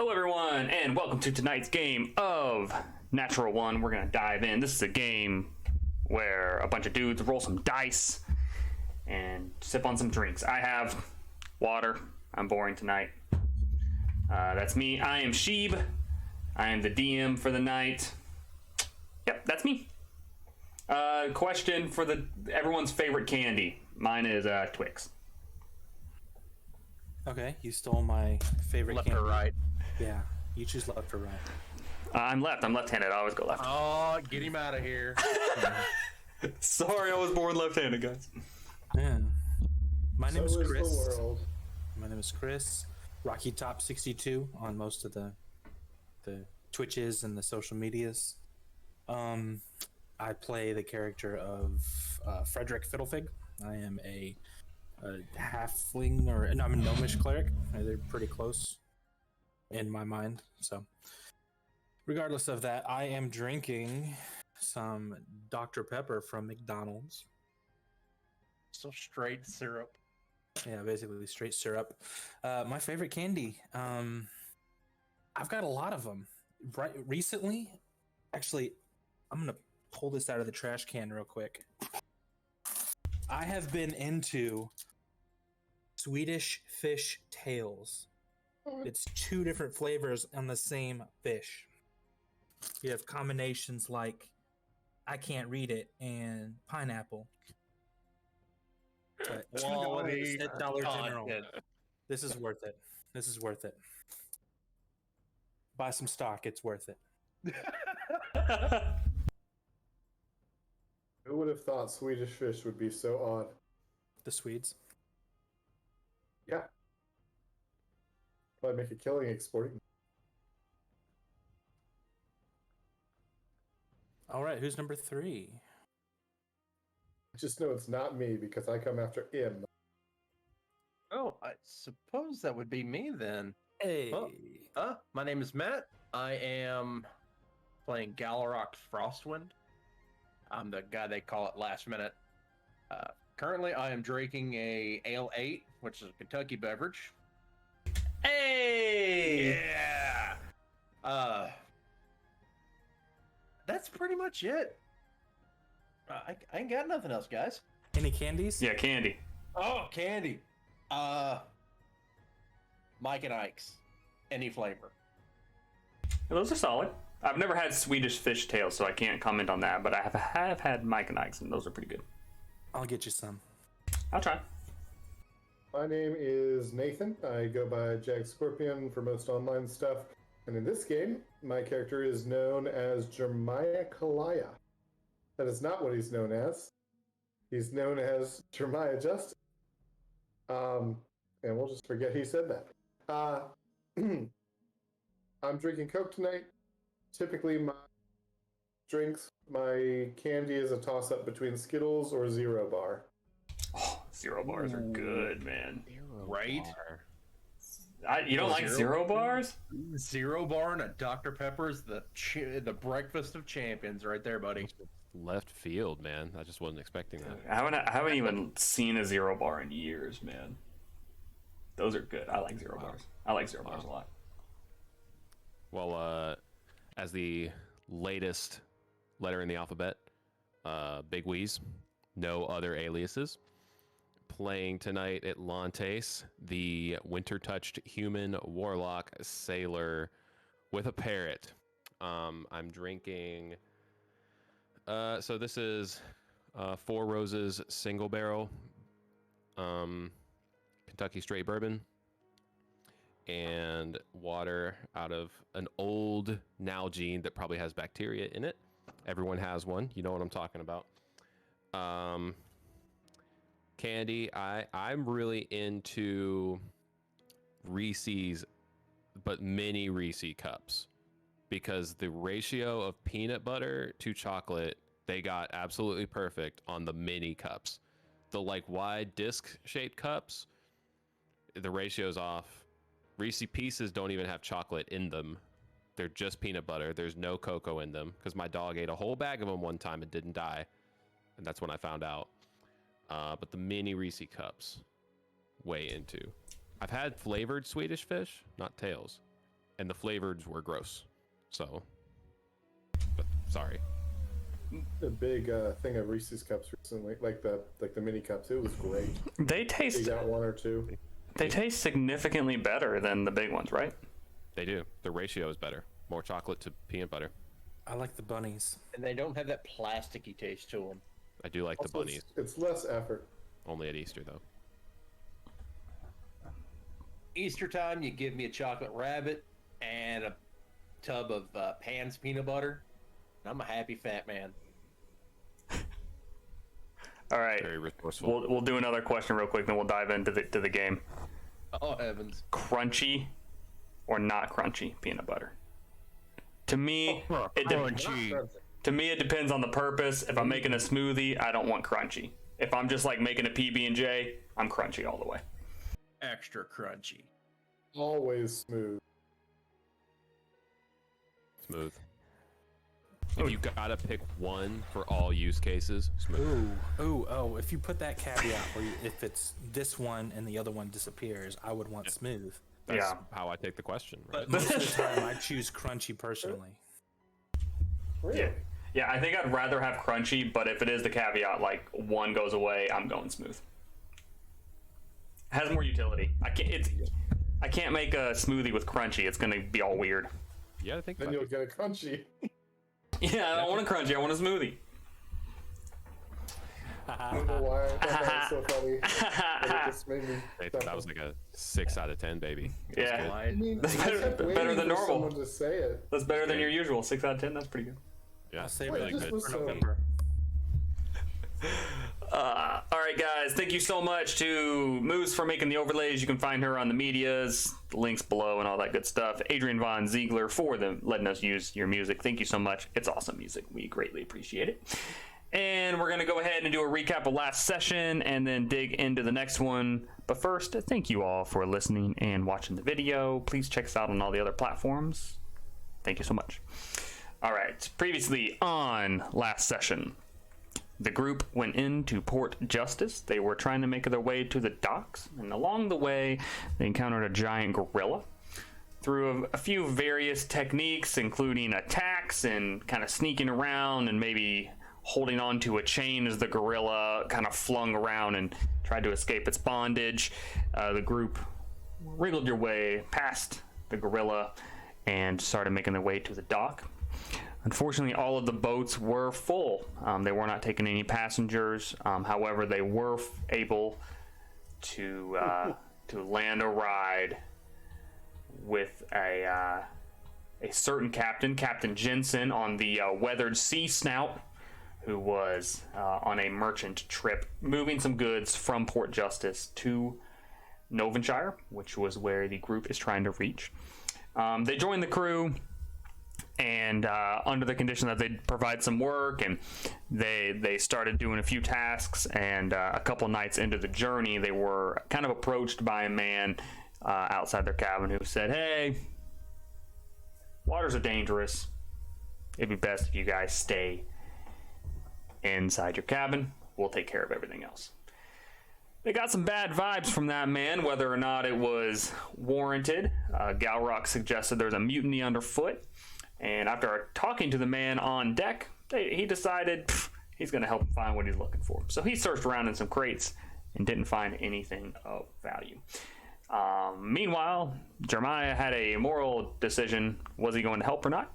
Hello everyone, and welcome to tonight's game of Natural One. We're going to dive in. This is a game where a bunch of dudes roll some dice and sip on some drinks. I have water. I'm boring tonight. That's me. I am Sheeb. I am the DM for the night. Yep, that's me. Question for everyone's favorite candy. Mine is Twix. Okay, you stole my favorite left candy. or right? Yeah, you choose left or right. I'm left. I'm left-handed. I always go left. Oh, get him out of here. Sorry, I was born left-handed, guys. Yeah. My name is So Chris. the world. My name is Chris. Rocky Top 62 on most of the Twitches and the social medias. I play the character of Frederick Fiddlefig. I am a halfling, I'm a gnomish cleric. They're pretty close in my mind. So, regardless of that, I am drinking some Dr. Pepper from McDonald's. So straight syrup. Yeah, basically straight syrup. My favorite candy. I've got a lot of them. Right, recently, actually, I'm gonna pull this out of the trash can real quick. I have been into Swedish fish tails. It's two different flavors on the same fish. You have combinations like I can't read it and pineapple. But Quality $2 at Dollar General. content. This is worth it. This is worth it. Buy some stock. It's worth it. Who would have thought Swedish fish would be so odd? The Swedes. Yeah. I'd make a killing exporting. All right, who's number 3? I just know it's not me because I come after him. Oh, I suppose that would be me then. Hey. My name is Matt. I am playing Galarok Frostwind. I'm the guy they call it last minute. Currently, I am drinking a Ale 8, which is a Kentucky beverage. Hey! Yeah! That's pretty much it. I ain't got nothing else, guys. Any candies? Yeah, candy. Oh, candy. Mike and Ike's. Any flavor. Those are solid. I've never had Swedish fish tails, so I can't comment on that, but I have had Mike and Ike's, and those are pretty good. I'll get you some. I'll try. My name is Nathan. I go by Jag Scorpion for most online stuff. And in this game, my character is known as Jeremiah Kalaya. That is not what he's known as. He's known as Jeremiah Justice. And we'll just forget he said that. I'm drinking Coke tonight. Typically, my drinks, my candy is a toss-up between Skittles or Zero Bar. Oh, Zero bars are good, man. Right? You don't like Zero bars? Zero Bar and a Dr. Pepper is the breakfast of champions right there, buddy. Left field, man. I just wasn't expecting that. I haven't even seen a Zero bar in years, man. Those are good. I like Zero bars. I like Zero bars a lot. Well, as the latest letter in the alphabet, Big Wheeze, no other aliases. Playing tonight at Lantes, the winter-touched human warlock sailor with a parrot. I'm drinking. So this is Four Roses single barrel, Kentucky straight bourbon, and water out of an old Nalgene that probably has bacteria in it. Everyone has one. You know what I'm talking about. Candy. I'm really into Reese's, but mini Reese cups, because the ratio of peanut butter to chocolate, they got absolutely perfect on the mini cups. The like wide disc shaped cups, the ratio's off. Reese Pieces don't even have chocolate in them. They're just peanut butter. There's no cocoa in them, because my dog ate a whole bag of them one time and didn't die. And that's when I found out. But the mini Reese cups, way into. I've had flavored Swedish fish, not tails. and the flavors were gross. So, but sorry. A big thing of Reese's cups recently, like the mini cups. It was great. They You taste got one or two. they taste significantly better than the big ones, right? They do. The ratio is better. More chocolate to peanut butter. I like the bunnies. And they don't have that plasticky taste to them. I do like the Also, bunnies. it's less effort. Only at Easter though. Easter time, you give me a chocolate rabbit and a tub of Pan's peanut butter, and I'm a happy fat man. All right. Very resourceful. We'll do another question real quick, then we'll dive into the game. Oh heavens! Crunchy or not crunchy peanut butter? To me, it depends on the purpose. If I'm making a smoothie, I don't want crunchy. If I'm just like making a PB&J, I'm crunchy all the way. Extra crunchy. Always smooth. Smooth. If you gotta pick one for all use cases, smooth. Oh, if you put that caveat where if it's this one and the other one disappears, I would want smooth. That's Yeah. how I take the question. Right? But most of the time, I choose crunchy personally. Really? Yeah, I think I'd rather have crunchy, but if it is the caveat, like one goes away, I'm going smooth. Has more utility. I can't make a smoothie with crunchy. It's gonna be all weird. You gotta think Then about you'll it. get a crunchy. Yeah, I don't want a crunchy. I want a smoothie. I don't know why I thought that was so funny. But it just made me. Nathan, that was like a 6 out of 10, baby. Yeah, I mean, That's I better- kept waiting better than for normal. Someone to say it. that's better than your usual 6 out of 10. That's pretty good. Yeah, I'll save Wait, it this good was for so- November. All right, guys. Thank you so much to Moose for making the overlays. You can find her on the medias, the links below, and all that good stuff. Adrian Von Ziegler for letting us use your music. Thank you so much. It's awesome music. We greatly appreciate it. And we're going to go ahead and do a recap of last session and then dig into the next one. But first, thank you all for listening and watching the video. Please check us out on all the other platforms. Thank you so much. All right. Previously on last session, the group went into Port Justice. They were trying to make their way to the docks, and along the way, they encountered a giant gorilla. Through a few various techniques, including attacks and kind of sneaking around and maybe holding on to a chain as the gorilla kind of flung around and tried to escape its bondage, the group wriggled your way past the gorilla and started making their way to the dock. Unfortunately, all of the boats were full. They were not taking any passengers. However, they were able to land a ride with a certain captain, Captain Jensen, on the Weathered Sea Snout, who was on a merchant trip, moving some goods from Port Justice to Novenshire, which was where the group is trying to reach. They joined the crew, and under the condition that they'd provide some work, and they started doing a few tasks, and a couple nights into the journey, they were kind of approached by a man outside their cabin who said, "Hey, waters are dangerous. It'd be best if you guys stay inside your cabin. We'll take care of everything else." They got some bad vibes from that man, whether or not it was warranted. Galrock suggested there's a mutiny underfoot, and after talking to the man on deck, he decided he's going to help him find what he's looking for. So he searched around in some crates and didn't find anything of value. Meanwhile, Jeremiah had a moral decision. Was he going to help or not?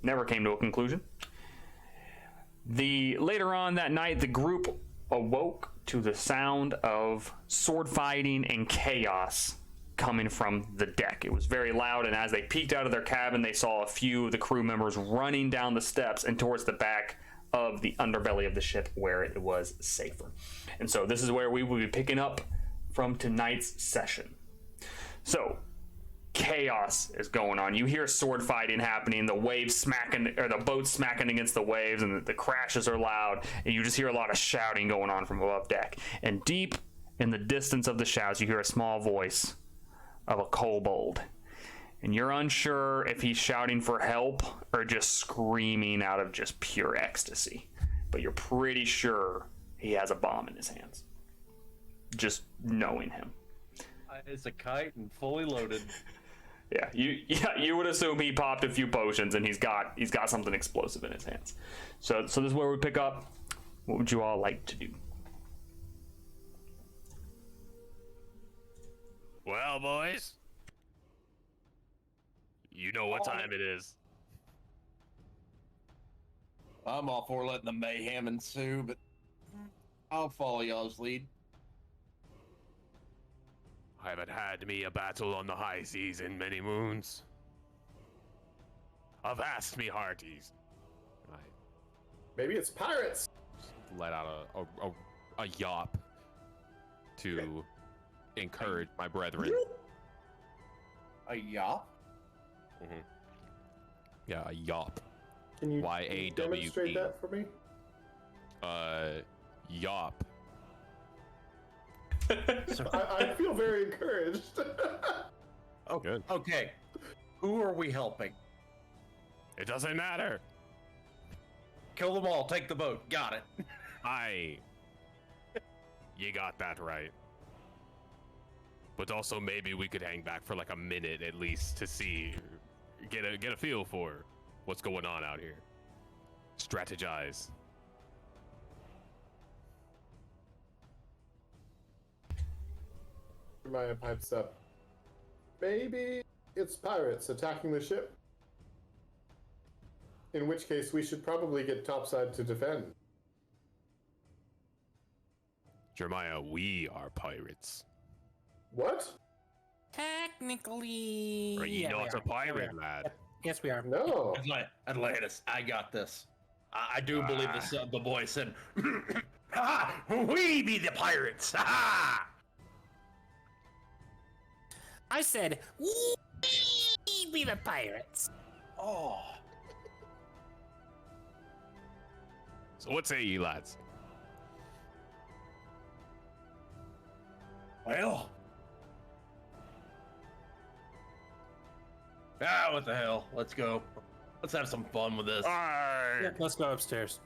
Never came to a conclusion. Later on that night, the group awoke to the sound of sword fighting and chaos coming from the deck. It was very loud, and as they peeked out of their cabin, they saw a few of the crew members running down the steps and towards the back of the underbelly of the ship where it was safer. And so this is where we will be picking up from tonight's session. So chaos is going on. You hear sword fighting happening, the waves smacking, or the boats smacking against the waves, and the crashes are loud, and you just hear a lot of shouting going on from above deck. And deep in the distance of the shouts, you hear a small voice of a kobold, and you're unsure if he's shouting for help or just screaming out of just pure ecstasy, but you're pretty sure he has a bomb in his hands, just knowing him. It's a kite and fully loaded. You would assume he popped a few potions and he's got something explosive in his hands. So this is where we pick up. What would you all like to do? Well, boys, you know what time it is. I'm all for letting the mayhem ensue, but I'll follow y'all's lead. I haven't had me a battle on the high seas in many moons. Avast me hearties. I Maybe it's pirates. let out a yawp to encourage my brethren. A yop? Mm-hmm. Yeah, a yawp. Can you Y-A-W-P. demonstrate that for me? Yawp. I feel very encouraged. Oh, Good. Okay. Who are we helping? It doesn't matter. Kill them all. Take the boat. Got it. You got that right. But also maybe we could hang back for like a minute at least to see, get a feel for what's going on out here. Strategize. Maya pipes up. Maybe it's pirates attacking the ship. In which case, we should probably get topside to defend. Jeremiah, we are pirates. What? Technically. Are you yeah, we not a are. Yeah, we pirate, are. lad? Yes, we are. No. Atlantis, I got this. I do believe the boy said, "Ha! We be the pirates! Ha!" I said, we be the pirates. Oh. So what say ye, lads? Well. What the hell? Let's go. Let's have some fun with this. Yeah, let's go upstairs.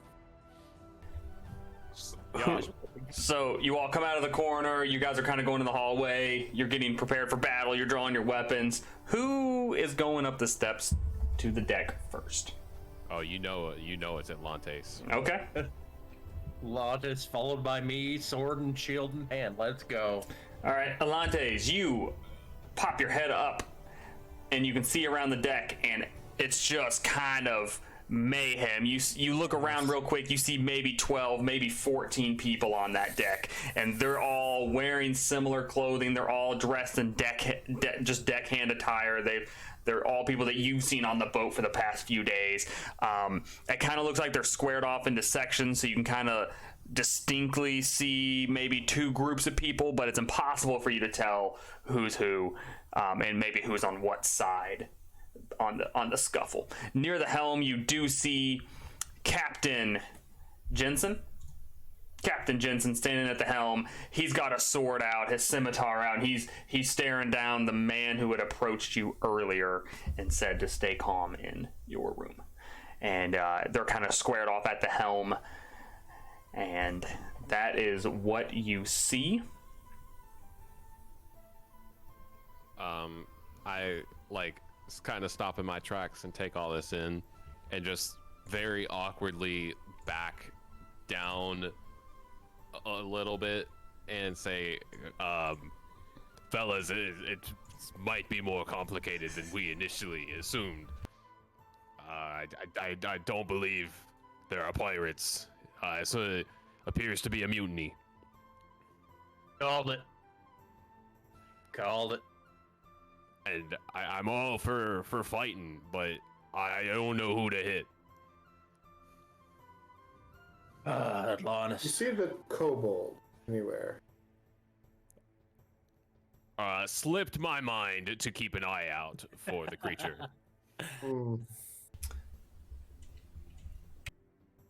So you all come out of the corner. You guys are kind of going in the hallway. You're getting prepared for battle. You're drawing your weapons. Who is going up the steps to the deck first? Oh, you know it's Atlantes. Okay. Lotus followed by me, sword and shield in hand. Let's go. All right, Alantes, you pop your head up, and you can see around the deck, and it's just kind of mayhem. You look around real quick, you see maybe 12, maybe 14 people on that deck, and they're all wearing similar clothing. They're all dressed in just deckhand attire. They're all people that you've seen on the boat for the past few days. It kind of looks like they're squared off into sections, so you can kind of distinctly see maybe two groups of people, but it's impossible for you to tell who's who, and maybe who's on what side on the scuffle. Near the helm, you do see Captain Jensen. Captain Jensen standing at the helm. He's got a sword out, his scimitar out, and he's staring down the man who had approached you earlier and said to stay calm in your room. And they're kind of squared off at the helm. And that is what you see. I kind of stop in my tracks and take all this in, and just very awkwardly back down a little bit and say, fellas, it might be more complicated than we initially assumed. I don't believe there are pirates. So it appears to be a mutiny. Called it. And I'm all for fighting, but I don't know who to hit. You Atlantis. see the kobold anywhere? Slipped my mind to keep an eye out for the creature.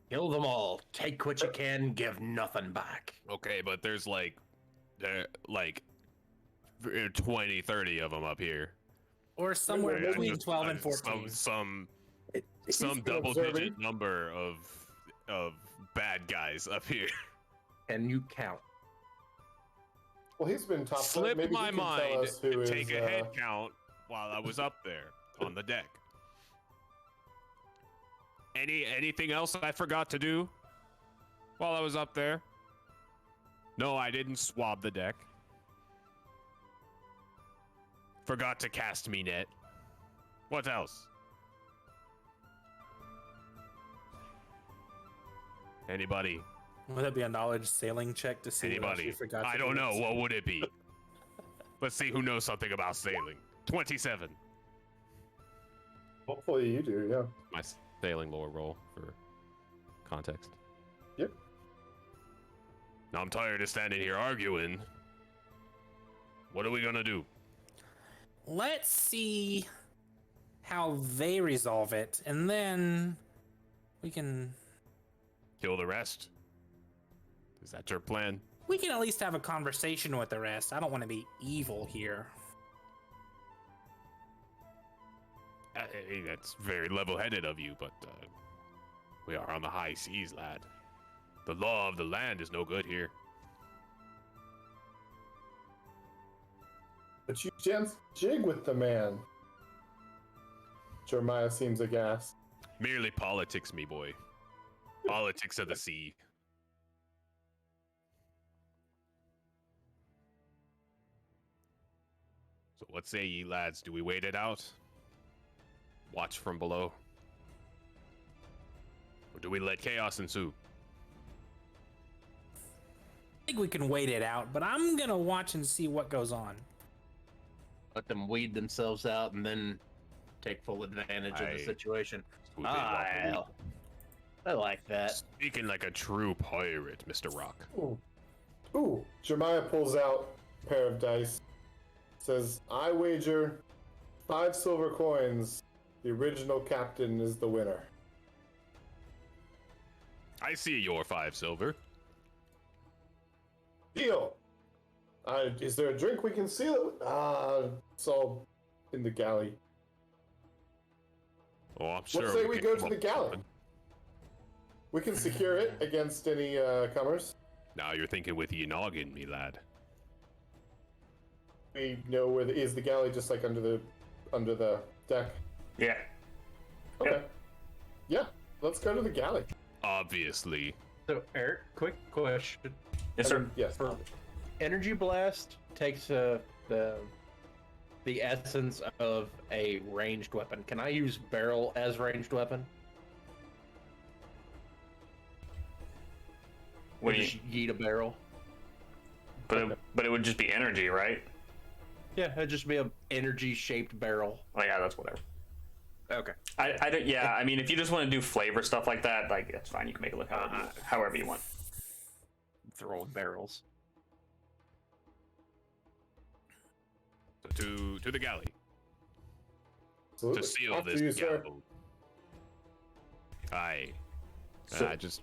Kill them all. Take what you can. Give nothing back. Okay, but there's like 20, 30 of them up here. Or somewhere Wait, between 12 and 14. Some He's been double-digit observing. number of bad guys up here. Can you count? Well, he's been top. Slipped Maybe my he can tell mind us who to take is, a head count while I was up there on the deck. Anything else I forgot to do while I was up there? No, I didn't swab the deck. Forgot to cast me net. What else? Anybody? Would that be a knowledge sailing check to see what else Anybody? you forgot? I to don't do? know. What would it be? Let's see who knows something about sailing. 27. Hopefully you do, yeah. My sailing lore roll for context. Yep. Now I'm tired of standing here arguing. What are we gonna do? Let's see how they resolve it, and then we can Kill the rest? Is that your plan? at least have a conversation with the rest. I don't want to be evil here. Hey, that's very level-headed of you, but we are on the high seas, lad. The law of the land is no good here. But you gents jig with the man. Jeremiah seems aghast. Merely politics, me boy. Politics of the sea. So what say ye, lads? Do we wait it out? Watch from below? Or do we let chaos ensue? I think we can wait it out, but I'm gonna watch and see what goes on. Let them weed themselves out and then take full advantage of the situation. I like that. Speaking like a true pirate, Mr. Rock. Ooh. Jeremiah pulls out a pair of dice. Says, I wager 5 silver coins. The original captain is the winner. I see your 5 silver. Deal. Is there a drink we can seal? It's all in the galley. Oh, I'm sure. What say we can go come to up the with galley? something. We can secure it against any comers. Now you're thinking with your noggin, me lad. We know where is the galley, just like under the deck. Yeah. Okay. Yep. Yeah, let's go to the galley. Obviously. So, Eric, quick question. Yes, sir. Yes. Energy Blast takes the essence of a ranged weapon. Can I use barrel as ranged weapon? What do you? Just yeet a barrel? But it would just be energy, right? Yeah, it'd just be an energy-shaped barrel. Oh yeah, that's whatever. Okay. I don't. Yeah, I mean, if you just want to do flavor stuff like that, like that's fine. You can make it look however you want. Throwing barrels. So to the galley. Absolutely. To seal After this you, sir. galley. Aye. So- I just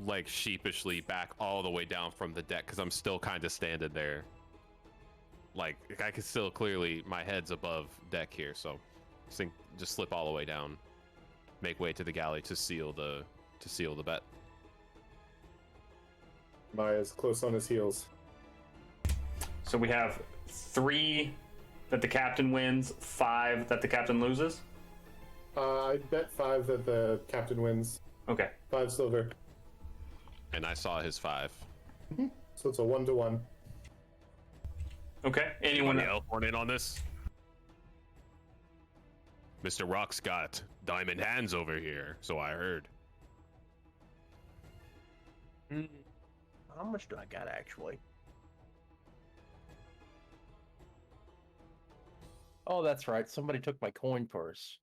like sheepishly back all the way down from the deck because I'm still kind of standing there. Like I can still clearly, my head's above deck here, so just slip all the way down, make way to the galley to seal the bet. Maya's close on his heels. So we have 3 that the captain wins, 5 that the captain loses. I bet 5 that the captain wins. Okay. 5 silver. And I saw his 5. So it's a 1-to-1. Okay. Anyone else? else want in on this? Mr. Rock's got diamond hands over here, so I heard. How much do I got, actually? Oh, that's right. Somebody took my coin purse.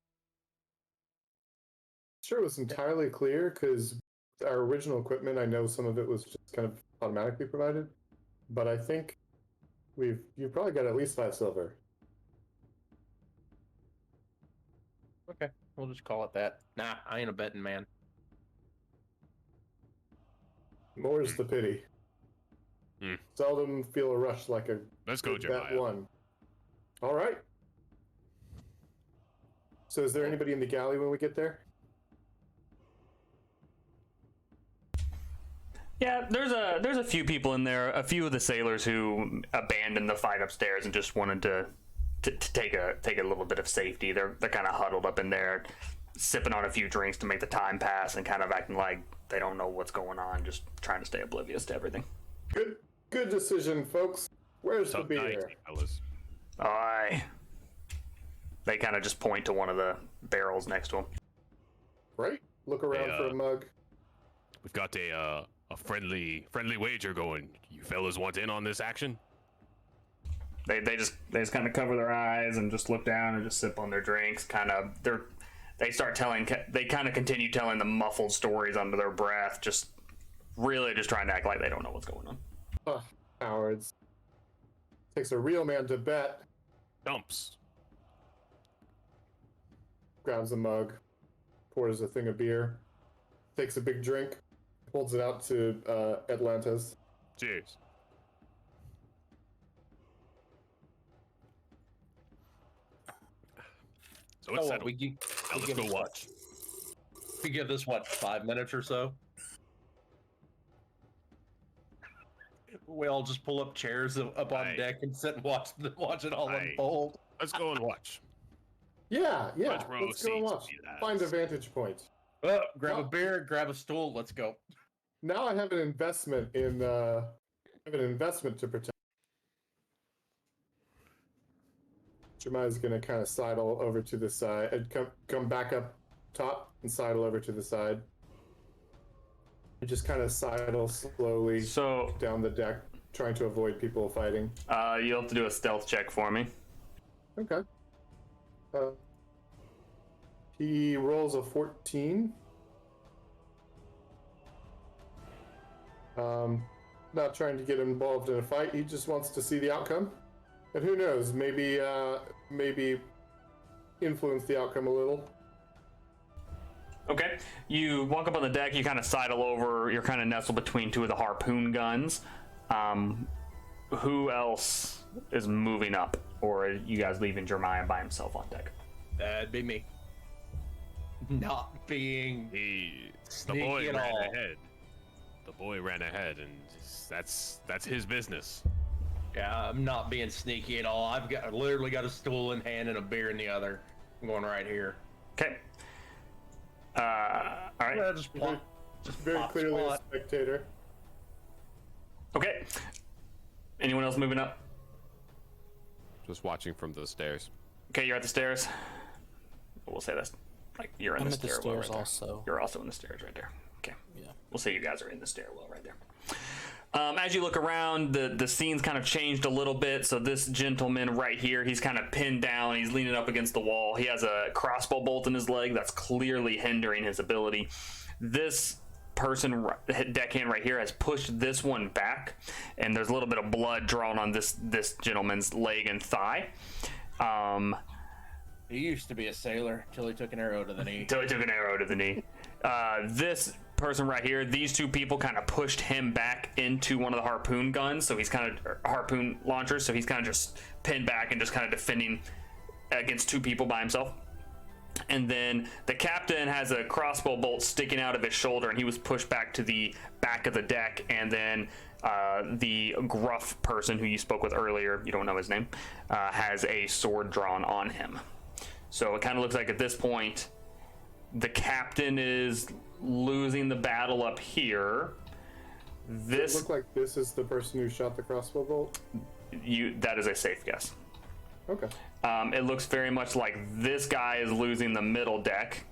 Sure, it was entirely clear because our original equipment, I know some of it was just kind of automatically provided, but I think you've probably got at least 5 silver. Okay, we'll just call it that. Nah, I ain't a betting man. More's the pity. Hmm. Seldom feel a rush like a Let's go, good bet Jeremiah. one. All right. So is there anybody in the galley when we get there? Yeah, there's a few people in there. A few of the sailors who abandoned the fight upstairs and just wanted to to take a little bit of safety. They're kind of huddled up in there, sipping on a few drinks to make the time pass, and kind of acting like they don't know what's going on, just trying to stay oblivious to everything. Good decision, folks. Where's the Tough night, beer? fellas. Aye. They kind of just point to one of the barrels next to them. Right? Look around for a mug. We've got a friendly wager going. You fellas want in on this action? They just kind of cover their eyes and just look down and just sip on their drinks. They kind of continue telling the muffled stories under their breath, just really just trying to act like they don't know what's going on. Ugh, cowards. Takes a real man to bet. Dumps. Grabs a mug, pours a thing of beer, takes a big drink, holds it out to Atlantis. Cheers. So it's settled. Now let's go watch. We give this, 5 minutes or so? We all just pull up chairs up on deck and sit and watch it all unfold. Let's go and watch. Yeah. row Let's go and seats watch. would be that. Find a vantage point. Grab a beer, grab a stool, let's go. Now I have an investment to protect. Jeremiah's gonna kind of sidle over to the side and come back up top and sidle over to the side. You just kind of sidle slowly down the deck, trying to avoid people fighting. You'll have to do a stealth check for me. Okay. He rolls a 14. Not trying to get involved in a fight. He just wants to see the outcome. And who knows, maybe influence the outcome a little. Okay. You walk up on the deck, you kind of sidle over, you're kind of nestled between two of the harpoon guns. Who else is moving up? Or are you guys leaving Jeremiah by himself on deck? That'd be me. Not being The boy ran ahead. The boy ran ahead, and that's his business. Yeah, I'm not being sneaky at all. I literally got a stool in hand and a beer in the other. I'm going right here. Okay. All right. Yeah, just Very clearly a spectator. Okay. Anyone else moving up? Just watching from the stairs. Okay, you're at the stairs. We'll say that's like you're in I'm the at the stairwell stairs right there. also. You're also in the stairs right there. Okay. Yeah. We'll say you guys are in the stairwell right there. As you look around, the scene's kind of changed a little bit. So this gentleman right here, he's kind of pinned down. He's leaning up against the wall. He has a crossbow bolt in his leg that's clearly hindering his ability. This person, deckhand right here, has pushed this one back, and there's a little bit of blood drawn on this gentleman's leg and thigh. He used to be a sailor till he took an arrow to the knee. This person right here, these two people kind of pushed him back into one of the harpoon guns, so he's kind of harpoon launchers, so he's kind of just pinned back and just kind of defending against two people by himself. And then the captain has a crossbow bolt sticking out of his shoulder, and he was pushed back to the back of the deck. And then the gruff person who you spoke with earlier, you don't know his name, has a sword drawn on him. So it kind of looks like at this point the captain is losing the battle up here. Does it look like this is the person who shot the crossbow bolt? That is a safe guess. Okay. It looks very much like this guy is losing the middle deck,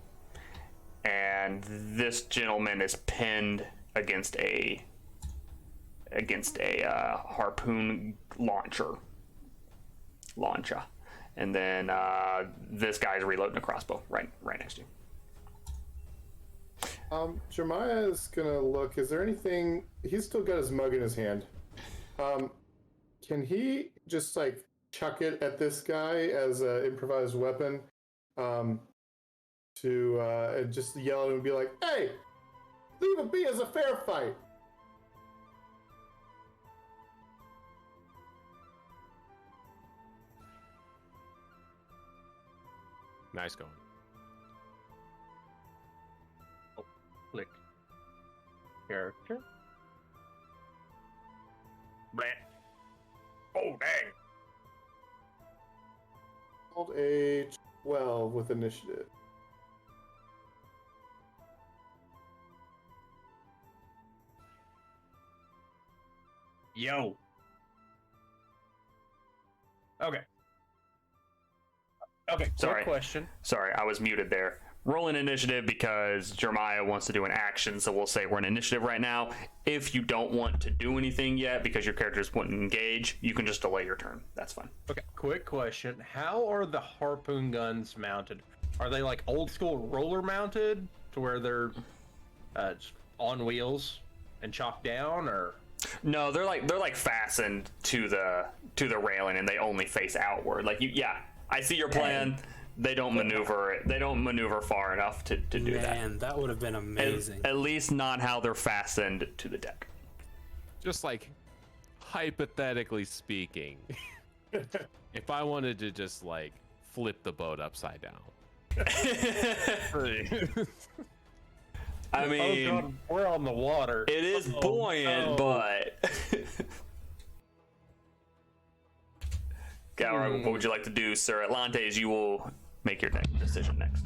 and this gentleman is pinned against a harpoon launcher, and then this guy's reloading a crossbow right next to you. Jeremiah is gonna look. Is there anything? He's still got his mug in his hand. Can he just like chuck it at this guy as an improvised weapon? To just yell at him and be like, "Hey, leave it be as a fair fight." Nice going. Click. Character. Blah. Oh, dang. rolled a 12 with initiative. Yo. Okay. Okay. Sorry. Quick question. Sorry, I was muted there. Roll an initiative because Jeremiah wants to do an action, so we'll say we're in initiative right now. If you don't want to do anything yet because your characters wouldn't engage, you can just delay your turn. That's fine. Okay. Quick question. How are the harpoon guns mounted? Are they like old school roller mounted to where they're just on wheels and chopped down, or? No, they're like fastened to the railing and they only face outward. Like yeah, I see your plan. They don't maneuver it. They don't maneuver far enough to do that. Man, that would have been amazing. At least not how they're fastened to the deck. Just like hypothetically speaking, if I wanted to just like flip the boat upside down. I mean, oh God, we're on the water. it is buoyant, no. but. Galra, what would you like to do, Sir? Atlantes, you will make your decision next.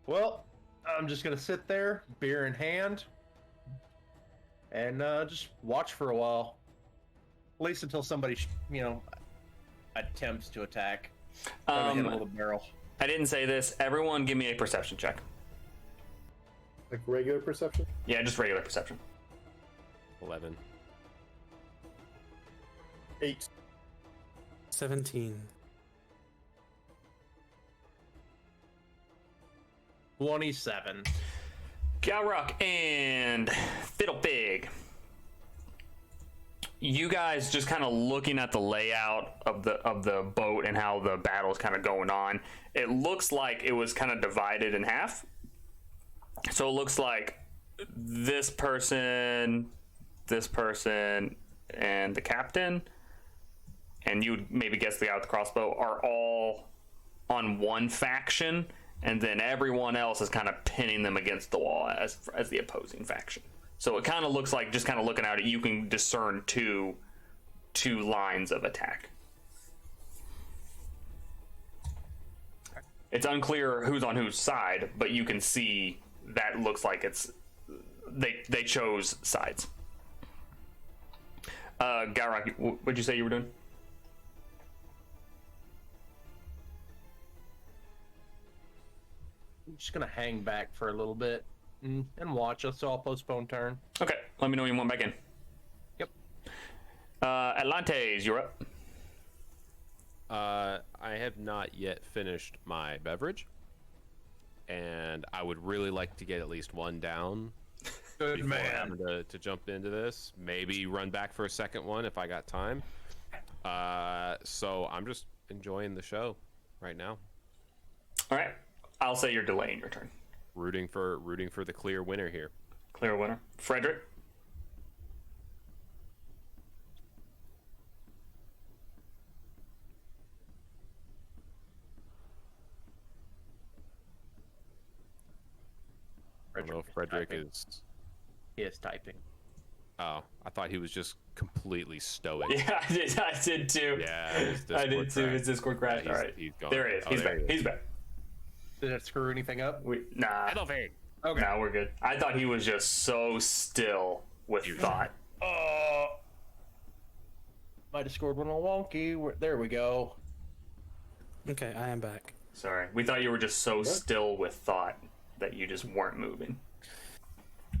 Well, I'm just gonna sit there, beer in hand, and just watch for a while. At least until somebody, attempts to attack. Hit him with a barrel. I didn't say this. Everyone, give me a perception check. Like regular perception? Yeah, just regular perception. 11. 8. 17. 27. Galrock and Fiddlepig. You guys just kind of looking at the layout of the boat and how the battle's kind of going on. It looks like it was kind of divided in half. So it looks like this person, and the captain, and you would maybe guess the guy with the crossbow, are all on one faction, and then everyone else is kind of pinning them against the wall as the opposing faction. So it kind of looks like, just kind of looking at it, you can discern two lines of attack. It's unclear who's on whose side, but you can see that looks like it's they chose sides. Galrock, what'd you say you were doing? I'm just gonna hang back for a little bit and watch us. So I'll postpone turn. Okay, let me know when you want back in. Yep. Atlantes, you're up. I have not yet finished my beverage, and I would really like to get at least one down Good before man. having to jump into this. Maybe run back for a second one if I got time. So I'm just enjoying the show right now. All right, I'll say you're delaying your turn. Rooting for the clear winner here. Clear winner. Frederick. I don't know if Frederick is. He is typing. Oh, I thought he was just completely stoic. Yeah, I did too. Yeah, his I did Discord too. crashed. His Discord crashed. Yeah, All right, he's gone. there he is. Oh, He's there back. he is. He's back. Did it screw anything up? Nah. Okay. Nah, we're good. I thought he was just so still with thought. My Discord went all wonky. There we go. Okay, I am back. Sorry, we thought you were just so still with thought that you just weren't moving.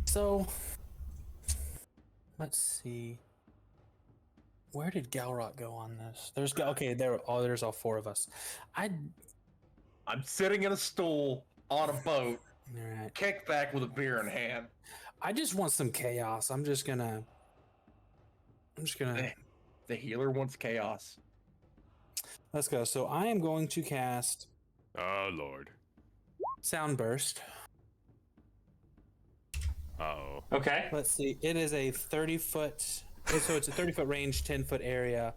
So, let's see. Where did Galrock go on this? There's there's all four of us. I'm sitting in a stool on a boat, All right. kicked back with a beer in hand. I just want some chaos. I'm just gonna. The healer wants chaos. Let's go. So I am going to cast Oh Lord. Sound Burst. Uh-oh. Okay. Let's see. It is a 30-foot. So it's a 30-foot range, 10-foot area.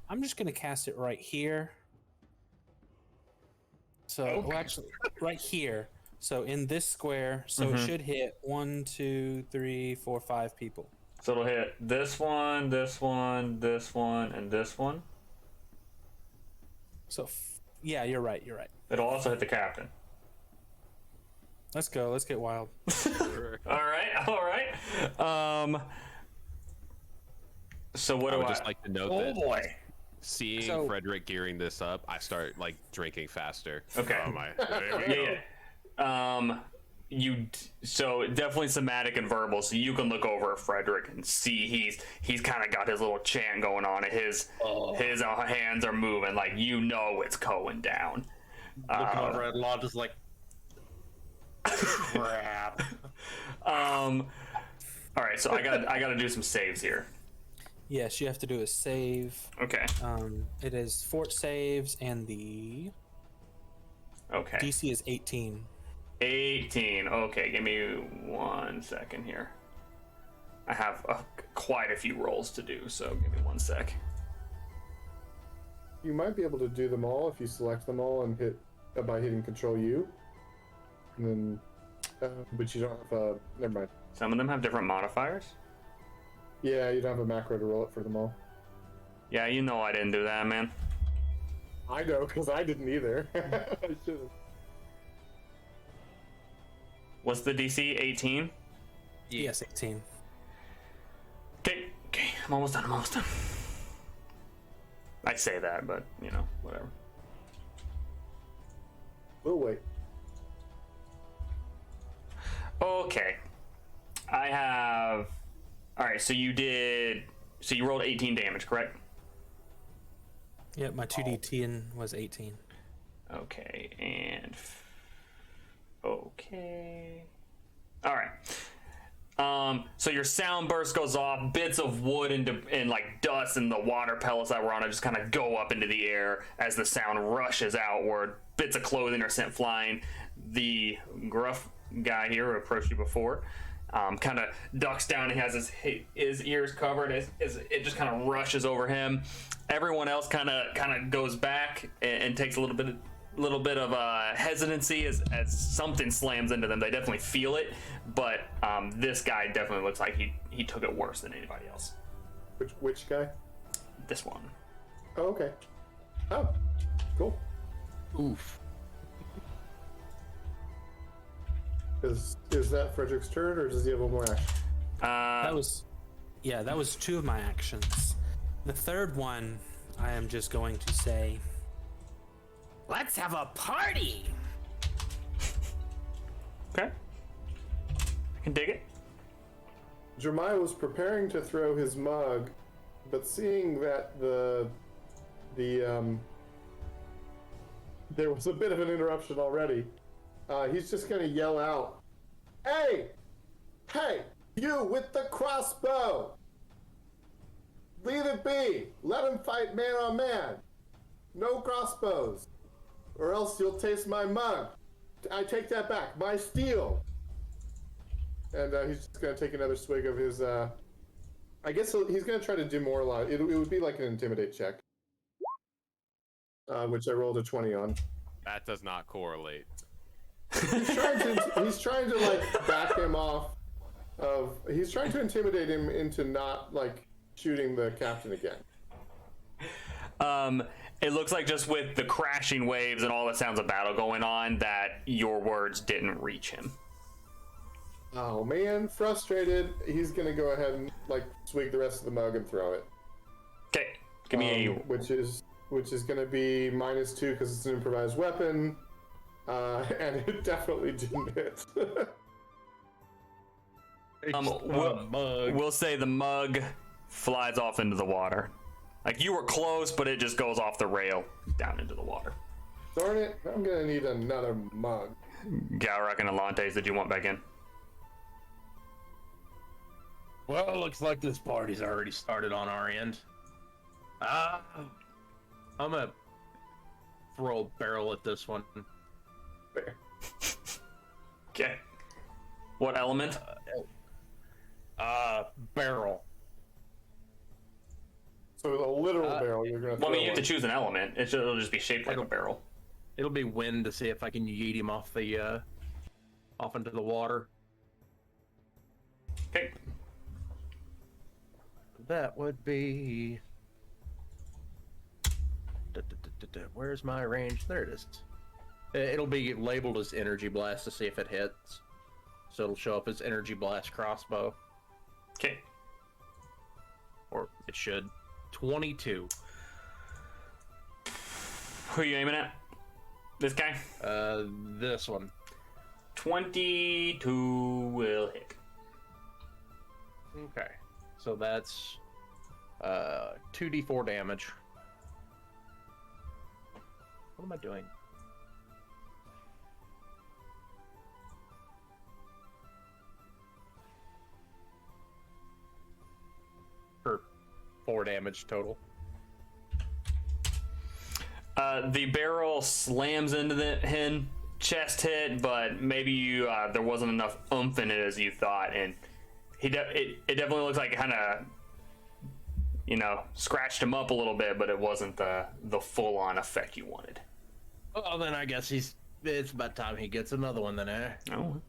I'm just gonna cast it right here. So well, actually, right here. So in this square. So it should hit 1, 2, 3, 4, 5 people. So it'll hit this one, this one, this one, and this one. So Yeah, you're right. You're right. It'll also hit the captain. Let's go. Let's get wild. All right. So what I do would I? just like to note Oh that boy. seeing So- Frederick gearing this up, I start like drinking faster. Okay. Oh my. There we go. Yeah. So definitely somatic and verbal. So you can look over at Frederick and see he's kind of got his little chant going on, and his hands are moving like it's going down. Looking over at Law, just like crap. All right. So I gotta do some saves here. Yes, you have to do a save. Okay. It is fort saves, and the Okay. DC is 18. 18. Okay, give me 1 second here. I have quite a few rolls to do, so give me 1 sec. You might be able to do them all if you select them all and hit by hitting Control U. And then, but you don't have never mind. Some of them have different modifiers. Yeah, you don't have a macro to roll it for them all. Yeah, I didn't do that, man. I know, because I didn't either. I should have. What's the DC? 18? Yes, 18. Okay, I'm almost done. I say that, but, whatever. We'll wait. Okay. I have... Alright, so you rolled 18 damage, correct? Yep, my 2d10 was 18. Okay, and... Okay. Alright. So your sound burst goes off, bits of wood and like dust and the water pellets that were on it just kind of go up into the air as the sound rushes outward. Bits of clothing are sent flying. The gruff guy here who approached you before kind of ducks down and has his ears covered as it just kind of rushes over him. Everyone else kind of goes back and takes a little bit of hesitancy as something slams into them. They definitely feel it, but this guy definitely looks like he took it worse than anybody else. Which guy? This one. Oh, okay. Oh, cool. Oof. Is that Frederick's turn, or does he have one more action? That was 2 of my actions. The third one, I am just going to say, let's have a party. Okay. I can dig it. Jeremiah was preparing to throw his mug, but seeing that there was a bit of an interruption already, he's just going to yell out, Hey, you with the crossbow! Leave it be! Let him fight man on man! No crossbows! Or else you'll taste my mug! I take that back, my steel! And he's just going to take another swig of his, I guess he's going to try to demoralize. It would be like an intimidate check. Which I rolled a 20 on. That does not correlate. He's trying to like back him off he's trying to intimidate him into not like shooting the captain again. It looks like just with the crashing waves and all the sounds of battle going on that your words didn't reach him. Oh man, frustrated. He's gonna go ahead and like swig the rest of the mug and throw it. Okay, give me a... which is gonna be -2 because it's an improvised weapon. And it definitely didn't hit. We'll say the mug flies off into the water. Like you were close, but it just goes off the rail down into the water. Darn it, I'm gonna need another mug. Galrock and Alantes, did you want back in? Well, looks like this party's already started on our end. I'm gonna throw a barrel at this one. Fair. Okay. What element? Barrel. So a literal barrel you're gonna throw. Well, I mean, you have to choose an element. It'll just be shaped like a barrel. It'll be wind to see if I can yeet him off the off into the water. Okay. That would be Where's my range? There it is. It'll be labeled as energy blast to see if it hits. So it'll show up as energy blast crossbow. Okay. Or it should. 22. Who are you aiming at? This guy? This one. 22 will hit. Okay. So that's 2d4 damage. What am I doing? For 4 damage total. The barrel slams into him, chest hit, but maybe there wasn't enough oomph in it as you thought, and it definitely looks like it kind of, scratched him up a little bit, but it wasn't the full-on effect you wanted. Well, then I guess it's about time he gets another one then, eh? Oh.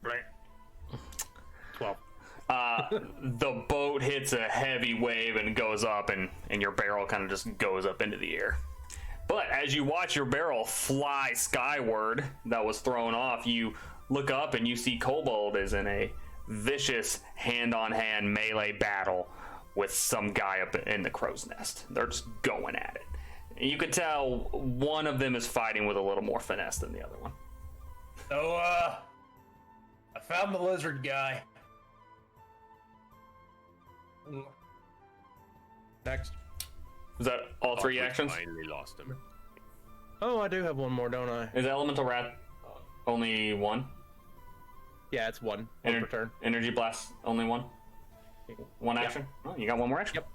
Right. 12. The boat hits a heavy wave and goes up, and your barrel kind of just goes up into the air. But as you watch your barrel fly skyward that was thrown off, you look up and you see Kobold is in a vicious hand-on-hand melee battle with some guy up in the crow's nest. They're just going at it. You can tell one of them is fighting with a little more finesse than the other one. So, I found the lizard guy. Next. Is that all three actions? Finally lost him. Oh, I do have one more, don't I? Is Elemental Wrath only one? Yeah, it's one. One per turn. Energy Blast only one? One action? Oh, you got one more action? Yep.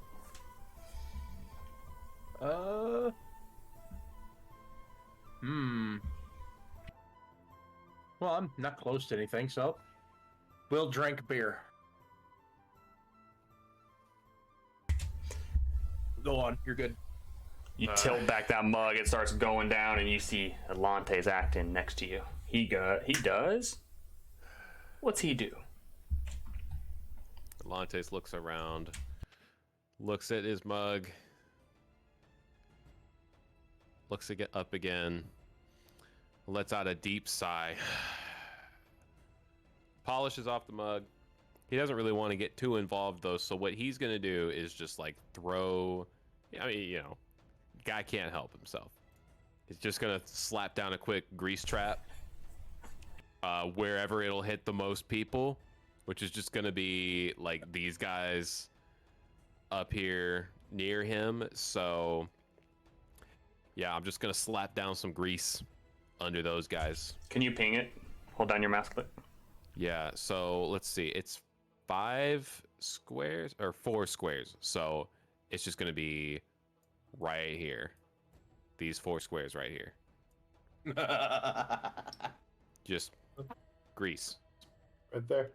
Well, I'm not close to anything, so we'll drink beer. Go on, you're good. You tilt back that mug, it starts going down, and you see Atlante's acting next to you. He does? What's he do? Atlantes looks around, looks at his mug, looks up again, lets out a deep sigh, polishes off the mug. He doesn't really want to get too involved, though, so what he's going to do is just, throw... I mean, guy can't help himself. He's just going to slap down a quick grease trap wherever it'll hit the most people, which is just going to be, these guys up here near him. So, yeah, I'm just going to slap down some grease under those guys. Can you ping it? Hold down your mouse click. Yeah, so let's see. It's 5 squares or 4 squares. So it's just going to be right here. These 4 squares right here. Just grease. Right there.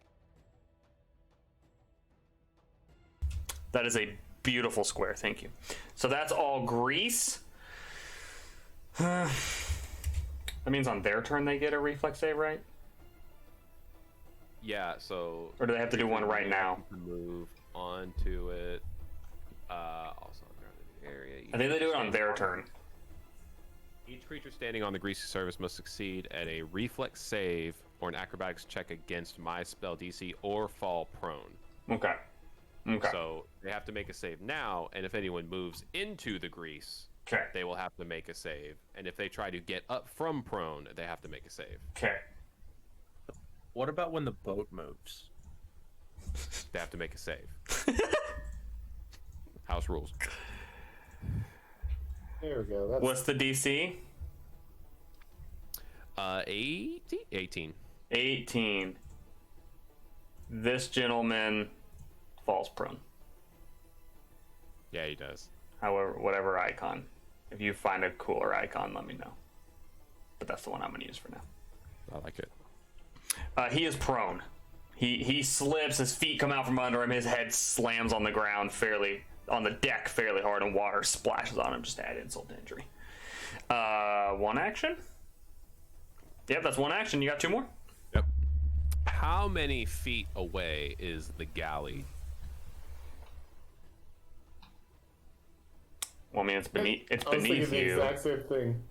That is a beautiful square, thank you. So that's all grease. That means on their turn they get a reflex save, right? Yeah, so... Or do they have to do one right now? Move onto it. Also on the area. I think they do it on their turn. Each creature standing on the greasy surface must succeed at a reflex save or an acrobatics check against my spell DC or fall prone. Okay. So they have to make a save now, and if anyone moves into the grease, they will have to make a save. And if they try to get up from prone, they have to make a save. Okay. What about when the boat moves? They have to make a save. House rules. There we go. What's the DC? 18. 18. This gentleman falls prone. Yeah, he does. However, whatever icon. If you find a cooler icon, let me know. But that's the one I'm going to use for now. I like it. He is prone. He slips, his feet come out from under him, his head slams on the ground on the deck fairly hard, and water splashes on him just to add insult to injury. One action? Yep, that's one action. You got 2 more? Yep. How many feet away is the galley? Well, I mean, it's beneath I was thinking the you. exact same thing.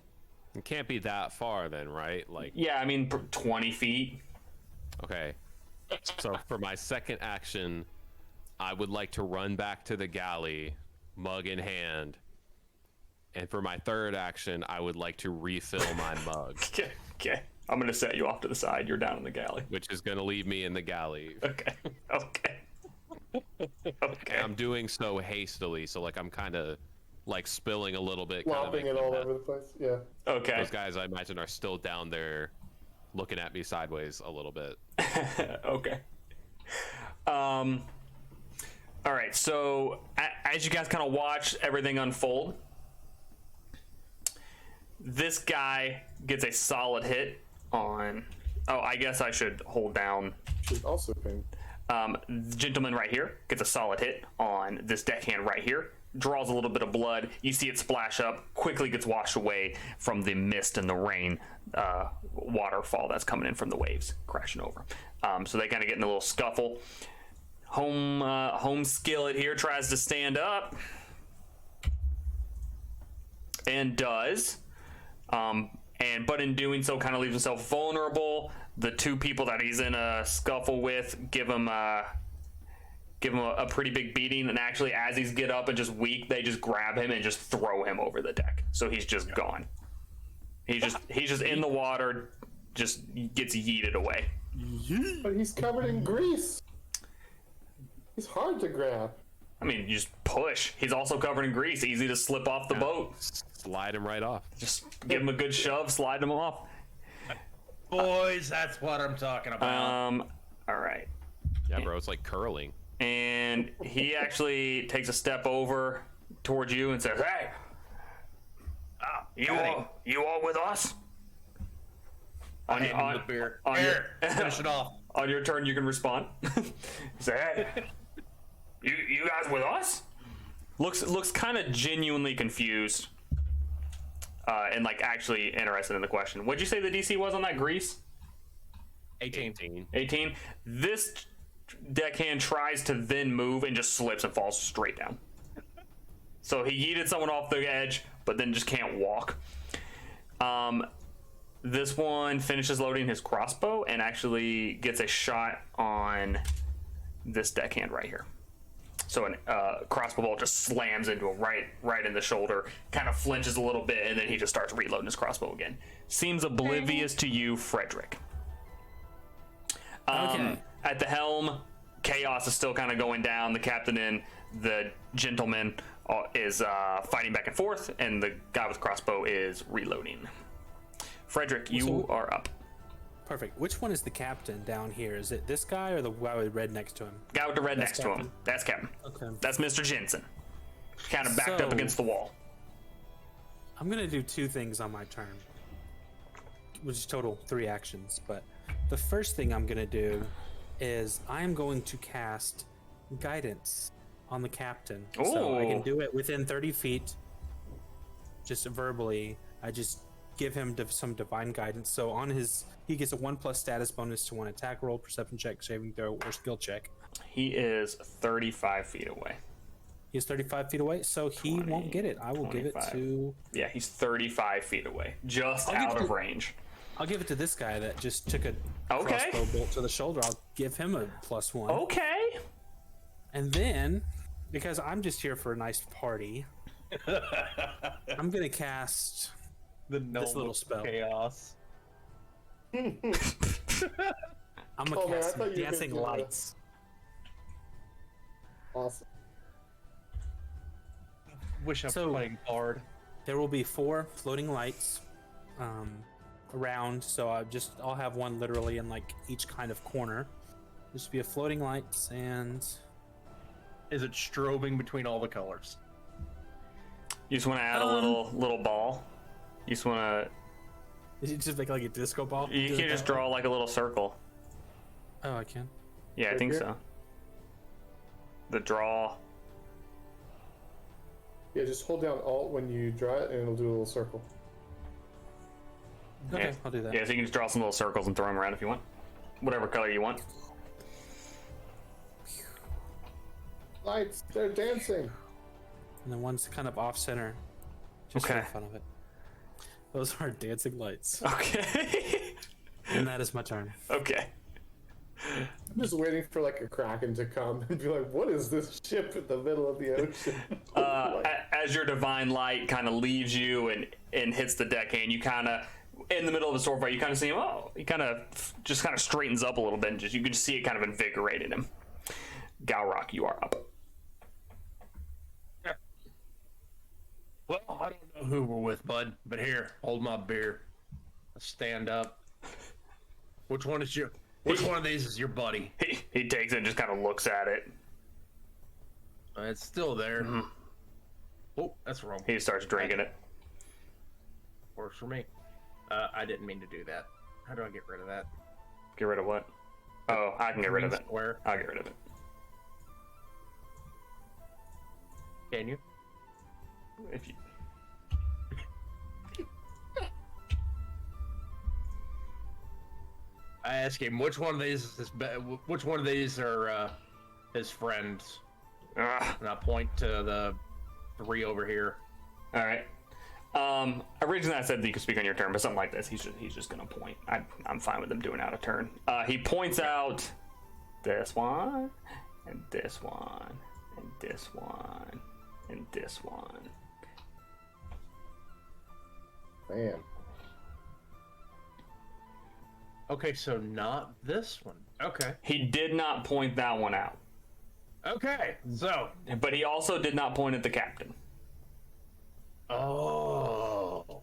It can't be that far then, right? Like, Yeah, I mean, 20 feet. okay. So for my second action, I would like to run back to the galley, mug in hand. And for my third action, I would like to refill my mug, Okay. I'm gonna set you off to the side. You're down in the galley. which is going to leave me in the galley. Okay. And I'm doing so hastily, so like I'm kind of like spilling a little bit. Kinda Flopping making it all a mess. over the place. Yeah. Okay. Those guys, I imagine, are still down there looking at me sideways a little bit. Okay. All right. So as you guys kind of watch everything unfold, this guy gets a solid hit on. Oh, I guess I should hold down. She's also ping. The gentleman right here gets a solid hit on this deckhand right here. Draws a little bit of blood. You see it splash up. Quickly gets washed away from the mist and the rain waterfall that's coming in from the waves crashing over. So they kind of get in a little scuffle. Home Skillet here tries to stand up and does. But in doing so, kind of leaves himself vulnerable. The two people that he's in a scuffle with give him a pretty big beating, and actually, as he's get up and just weak, they just grab him and just throw him over the deck. So he's just gone. He's just in the water, just gets yeeted away. But he's covered in grease. He's hard to grab. I mean, you just push. He's also covered in grease, easy to slip off the boat. Slide him right off. Just give him a good shove, slide him off. Boys, that's what I'm talking about. All right. Yeah, bro, it's like curling. And he actually takes a step over towards you and says, "Hey, you all with us?" I hand him the beer. Finish it off. On your turn, you can respond. Say, "Hey, you guys with us?" Looks kind of genuinely confused, and like actually interested in the question. What'd you say the DC was on that grease? 18. 18. This deckhand tries to then move and just slips and falls straight down. So he yeeted someone off the edge, but then just can't walk. This one finishes loading his crossbow and actually gets a shot on this deckhand right here. So a crossbow bolt just slams into him right in the shoulder, kind of flinches a little bit, and then he just starts reloading his crossbow again. Seems oblivious to you, Frederick. Okay. At the helm, chaos is still kind of going down. The captain and the gentleman is fighting back and forth, and the guy with the crossbow is reloading. Frederick, you are up. Perfect. Which one is the captain down here? Is it this guy or the guy with red next to him? Guy with the red That's next to him. captain. That's captain. Okay. That's Mr. Jensen. Kind of backed up So- against the wall. I'm gonna do two things on my turn, which is total 3 actions. But the first thing I'm gonna do is I'm going to cast guidance on the captain. So I can Ooh. do it within 30 feet, just verbally. I just give him some divine guidance. So on his, he gets a 1+ status bonus to 1 attack roll, perception check, saving throw, or skill check. He is 35 feet away. He's 35 feet away, so he 20, won't get it. I will give it 25. to. Yeah, he's 35 feet away. Just I'll give out it of to- range. I'll give it to this guy that just took a Okay. crossbow bolt to the shoulder. I'll give him a +1. Okay. And then, because I'm just here for a nice party, I'm gonna cast The this little spell. chaos. I'm gonna Oh, man, I cast thought you were gonna dancing do that. lights. Awesome. Wish I was So- playing hard. There will be 4 floating lights around. So I'll have one literally in like each kind of corner. Just be a floating lights, and Is it strobing between all the colors? You just want to add a little ball. You just want you just make like a disco ball. to. You Do can it just that way? draw like a little circle. Oh, I can. Yeah, I Right think here? so. The draw. Yeah, just hold down Alt when you draw it, and it'll do a little circle. Okay, Yeah. I'll do that. Yeah, so you can just draw some little circles and throw them around if you want. Whatever color you want. Lights, they're dancing. and then one's kind of off center. Just Okay. for the fun of it. Those are dancing lights. Okay. And that is my turn. Okay. I'm just waiting for like a kraken to come and be like, "What is this ship in the middle of the ocean?" As your divine light kind of leaves you and hits the deckhand, you kind of in the middle of a sword fight, you kind of see him. Oh, he kind of straightens up a little bit, and you can just see it kind of invigorated him. Galrock, you are up. Well, I don't know who we're with, bud, but here, hold my beer. Stand up. Which one of these is your buddy? He takes it and just kind of looks at it. It's still there. Mm-hmm. Oh, that's wrong. He starts drinking it. Works for me. I didn't mean to do that. How do I get rid of that? Get rid of what? Oh, I can get rid of it. Square. I'll get rid of it. Can you? If you... I ask him which one of these is which one of these are his friends, and I point to the 3 over here. All right. Originally I said that you could speak on your turn, but something like this, he's just gonna point. I'm fine with him doing out of turn. He points out this one, and this one, and this one, and this one. Man. Okay, so not this one. Okay. He did not point that one out, Okay, so. but he also did not point at the captain. Oh.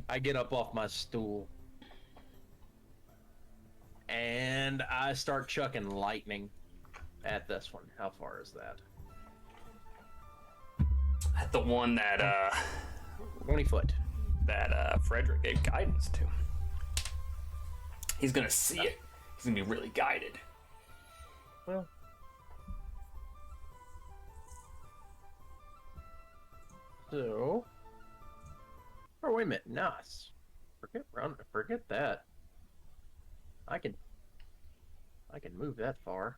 I get up off my stool. And I start chucking lightning at this one. How far is that? At the one that 20 foot. Frederick gave guidance to. He's gonna see it. He's gonna be really guided. Well. So. Oh, wait a minute. Nice. Forget that. I can move that far.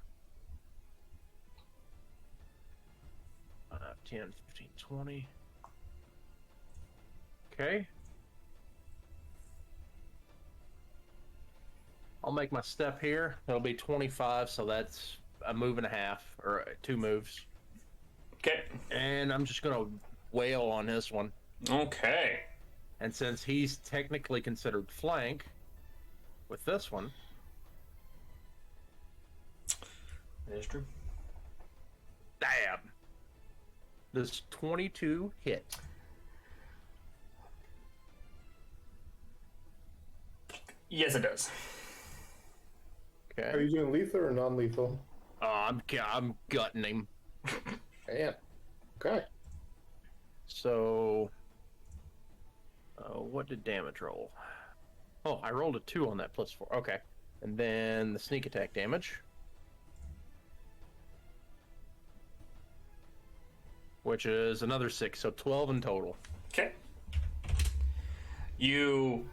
10, 15, 20. Okay. I'll make my step here. It'll be 25, so that's a move and a half, or 2 moves. Okay. And I'm just gonna wail on this one. Okay. And since he's technically considered flank with this one, That is true. damn. Does 22 hit? Yes, it does. Are Okay. you doing lethal or non-lethal? I'm gutting him. Man. Okay. So, what did damage roll? Oh, I rolled a 2 on that +4. Okay. And then the sneak attack damage, which is another 6, so 12 in total. Okay. You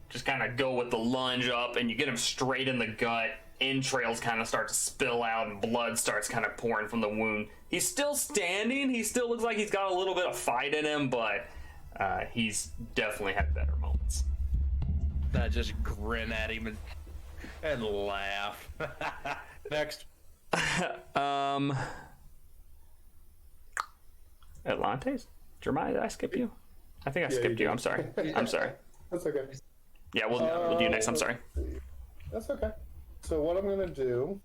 just kind of go with the lunge up, and you get him straight in the gut. Entrails kind of start to spill out, and blood starts kind of pouring from the wound. He's still standing. He still looks like he's got a little bit of fight in him, but he's definitely had better moments. I just grin at him and laugh. Next. Atlantes? Jeremiah, did I skip you? I think I Yeah, skipped you you. did. I'm sorry. I'm sorry. That's okay. Yeah, we'll do you next. I'm sorry. That's okay. So what I'm gonna do,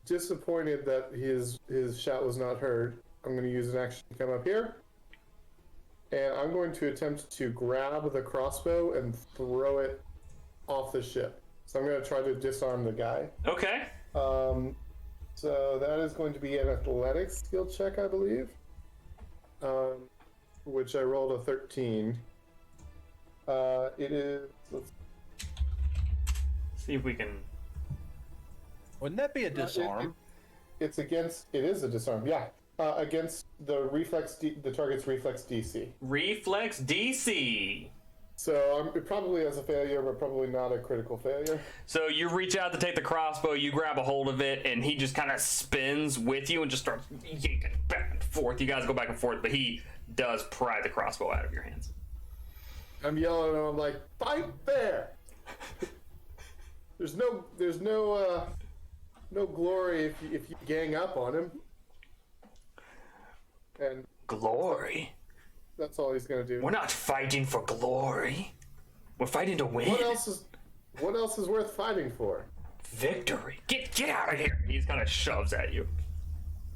disappointed that his shout was not heard, I'm gonna use an action to come up here, and I'm going to attempt to grab the crossbow and throw it off the ship. So I'm gonna try to disarm the guy. Okay. So that is going to be an athletics skill check, I believe, which I rolled a 13. It is. Let's See if we can. Wouldn't that be a disarm? It's against. It is a disarm. Yeah, against the reflex. The target's reflex DC. Reflex DC. So it probably as a failure, but probably not a critical failure. So you reach out to take the crossbow, you grab a hold of it, and he just kind of spins with you and just starts yanking back and forth. You guys go back and forth, but he does pry the crossbow out of your hands. I'm yelling at him. I'm like, fight fair. There's no glory if you gang up on him. And Glory? that's all he's gonna do. We're not fighting for glory. We're fighting to win. What else is worth fighting for? Victory. Get out of here. He just kind of shoves at you.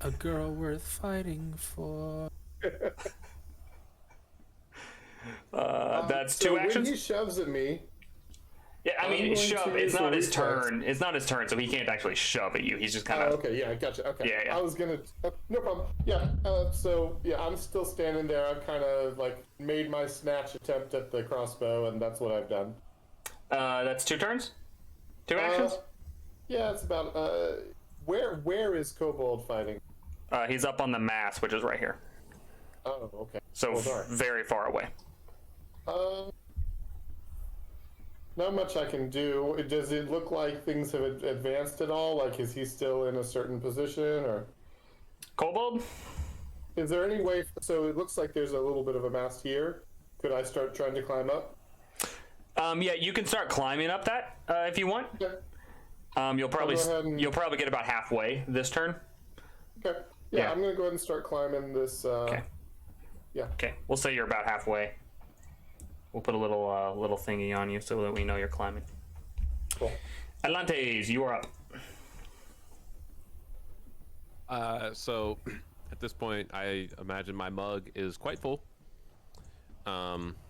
A girl worth fighting for. That's So two actions. when he shoves at me, Yeah, I mean, I'm going shove. to It's use a not his reflex. turn. It's not his turn, so he can't actually shove at you. He's just kind of. okay, yeah, gotcha. Okay, Yeah. I was gonna, no problem. Yeah, so yeah, I'm still standing there. I've kind of like made my snatch attempt at the crossbow, and that's what I've done. That's two turns. Two actions. Yeah, it's about. Where is Kobold fighting? He's up on the mast, which is right here. Oh, okay. So Well, darn. very far away. Not much I can do. Does it look like things have advanced at all? Like, is he still in a certain position, or Kobold. is there any way? So it looks like there's a little bit of a mast here. Could I start trying to climb up? Yeah, you can start climbing up that if you want. Okay. You'll probably go ahead and- you'll probably get about halfway this turn. Okay. Yeah, Yeah. I'm gonna go ahead and start climbing this. Okay. Yeah. Okay, we'll say you're about halfway. We'll put a little thingy on you so that we know you're climbing. Cool. Atlantes, you are up. So at this point, I imagine my mug is quite full.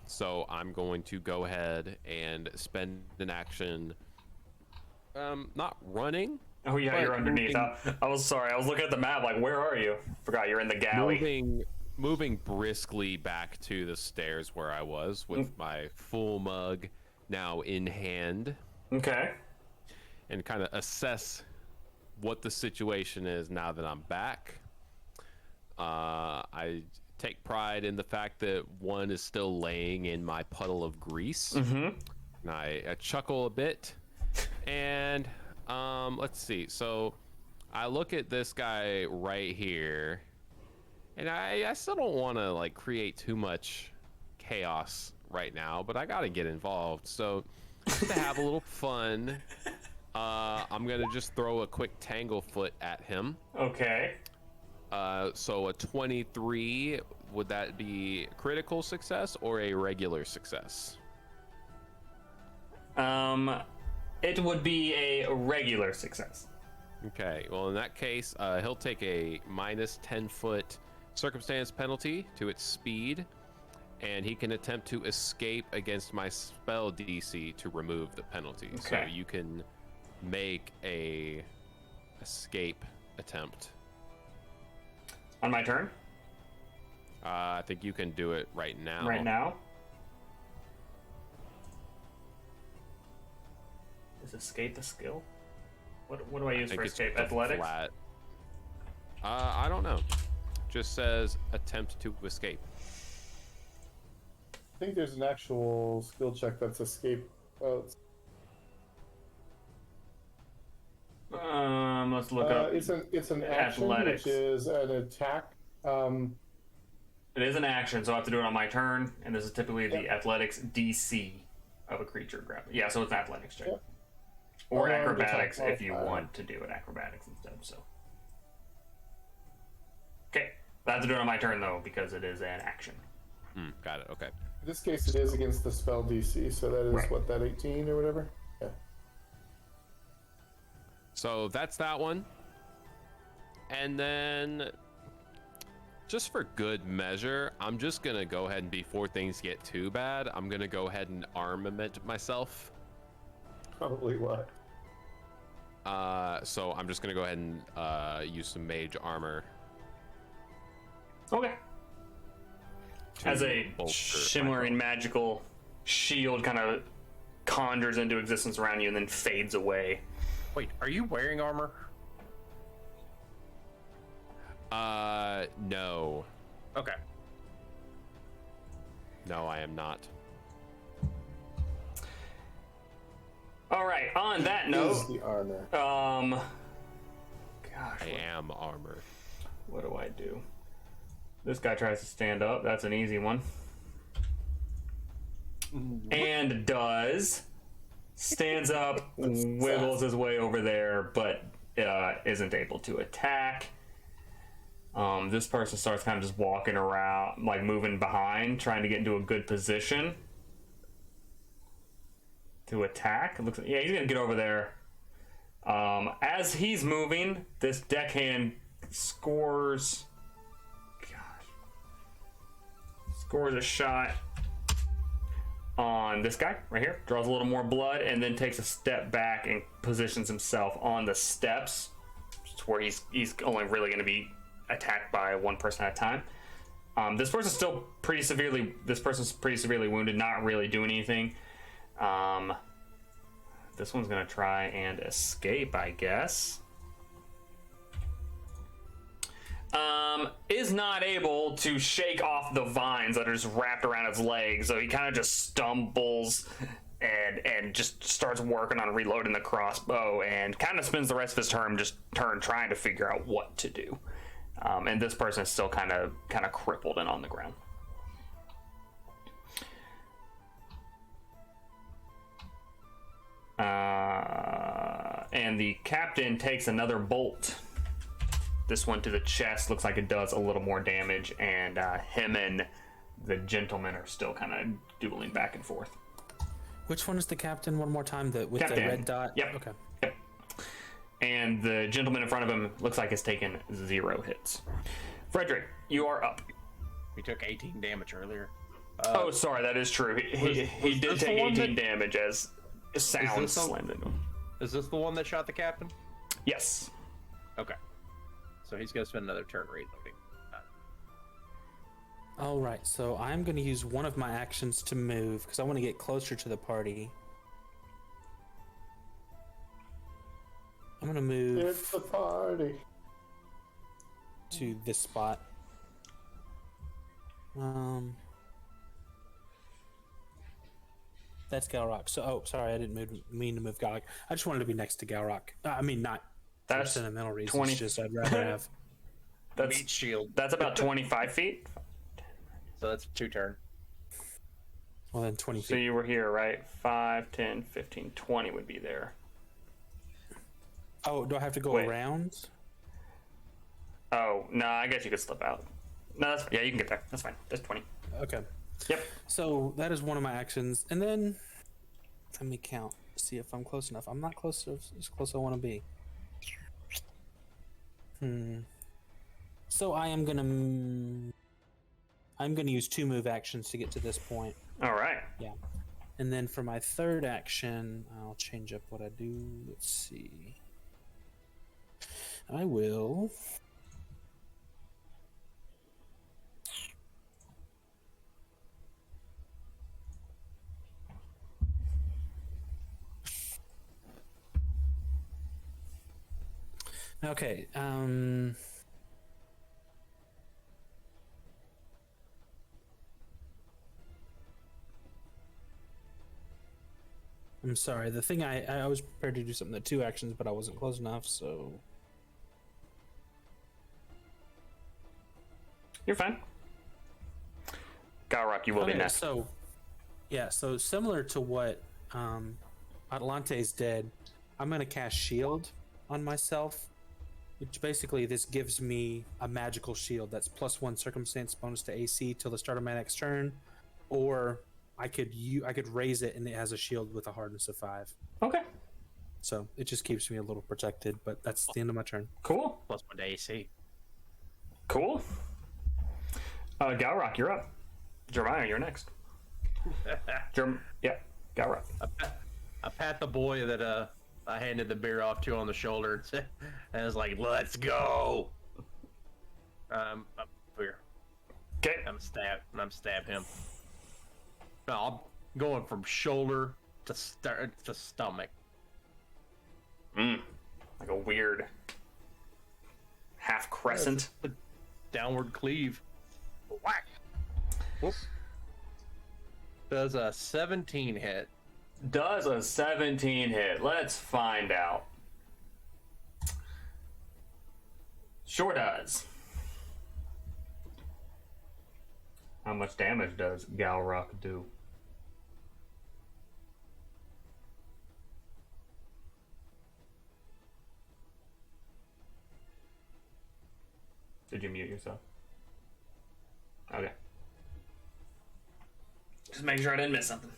So I'm going to go ahead and spend an action. Not running. Oh yeah, but you're underneath. moving- I was sorry. I was looking at the map. Like, where are you? Forgot you're in the galley. Moving briskly back to the stairs where I was with my full mug now in hand, Okay. and kind of assess what the situation is now that I'm back. I take pride in the fact that one is still laying in my puddle of grease. And I chuckle a bit, and let's see. So I look at this guy right here, and I still don't want to like create too much chaos right now, but I gotta get involved. So just to have a little fun, I'm gonna just throw a quick Tanglefoot at him. Okay. So a 23, would that be critical success or a regular success? It would be a regular success. Okay, well in that case, he'll take a minus 10-foot circumstance penalty to its speed, and he can attempt to escape against my spell DC to remove the penalty. So Okay. you can make a escape attempt. On my turn. I think you can do it right now. Right now. Is escape a skill? What do I use I think for it's escape? a Athletics? flat. I don't know. Just says attempt to escape. I think there's an actual skill check that's escape. Let's look up. It's an action, Athletics. which is an attack. It is an action, so I have to do it on my turn, and this is typically the athletics DC of a creature grab. Yeah, so it's an athletics check. Yep. Or Or acrobatics attack if you modifier. want to do it acrobatics instead, so. Okay. I have to do it on my turn though, because it is an action. Got it. Okay. In this case, it is against the spell DC, so that is Right. what, that 18 or whatever. Yeah. So that's that one. And then, just for good measure, I'm just gonna go ahead and before things get too bad, I'm gonna go ahead and armament myself. Probably what? So I'm just gonna go ahead and use some mage armor. Okay. to As a bolster my shimmering magical shield kind of conjures into existence around you and then fades away. Wait, are you wearing armor? No. Okay. No, I am not. All right. On that Is note, the armor. gosh, I am armor. what do I do? This guy tries to stand up. That's an easy one. And does. Stands up, wiggles his way over there, but isn't able to attack. This person starts kind of just walking around, like moving behind, trying to get into a good position to attack. It looks like, yeah, he's gonna get over there. As he's moving, this deckhand scores a shot on this guy right here, draws a little more blood, and then takes a step back and positions himself on the steps, where he's only really going to be attacked by one person at a time. This person's pretty severely wounded, not really doing anything. This one's going to try and escape, I guess. Is not able to shake off the vines that are just wrapped around his legs, so he kind of just stumbles and just starts working on reloading the crossbow, and kind of spends the rest of his turn trying to figure out what to do. And this person is still kind of crippled and on the ground. And the captain takes another bolt. This one to the chest, looks like it does a little more damage, and him and the gentleman are still kind of dueling back and forth. Which one is the captain? One more time, with Captain. the red dot. Yep. Okay. Yep. And the gentleman in front of him looks like it's taken 0 hits. Frederick, you are up. We took 18 damage earlier. Oh, sorry, that is true. He did take 18 damage as sound slammed into him. Is this the one that shot the captain? Yes. Okay. So he's going to spend another turn reloading. All right, so I'm going to use one of my actions to move because I want to get closer to the party. I'm going to move It's a party. to this spot. That's Galrock. So, sorry, I didn't mean to move Galrock. I just wanted to be next to Galrock. I mean, not for That's sentimental reasons. 20. Just I'd rather have. Meat shield. That's about 25 feet. So that's 2 turn. Well, then 20 So feet. you were here, right? 5, 10, 15, 20 would be there. Oh, do I have to go Wait. around? Oh, no, I guess you could slip out. No, yeah, you can get there. That's fine. That's 20. Okay. Yep. So that is one of my actions, and then let me count. See if I'm close enough. I'm not close as close as I want to be. So I'm gonna use 2 move actions to get to this point. All right. Yeah. And then for my third action, I'll change up what I do. Let's see. I will. Okay. I'm sorry. The thing I was prepared to do something at 2 actions, but I wasn't close enough, so. You're fine. Galrock, you will be Okay, next. so similar to what Atlante's did, I'm gonna cast Shield on myself, which basically this gives me a magical shield that's +1 circumstance bonus to AC till the start of my next turn, or I could raise it and it has a shield with a hardness of 5. Okay. So it just keeps me a little protected, but that's the end of my turn. Cool. +1 to AC. Cool. Galrock, you're up. Jeremiah, you're next. Yeah, Galrock. I pat the boy that I handed the beer off to on the shoulder and I was like, "Let's go." Up here. Okay. I'm stab him. No, I'm going from shoulder to stomach. Like a weird half crescent. A downward cleave. Whack. Whoop. Does a 17 hit. Does a 17 hit? Let's find out. Sure does. How much damage does Galrock do? Did you mute yourself? Okay. Just making sure I didn't miss something.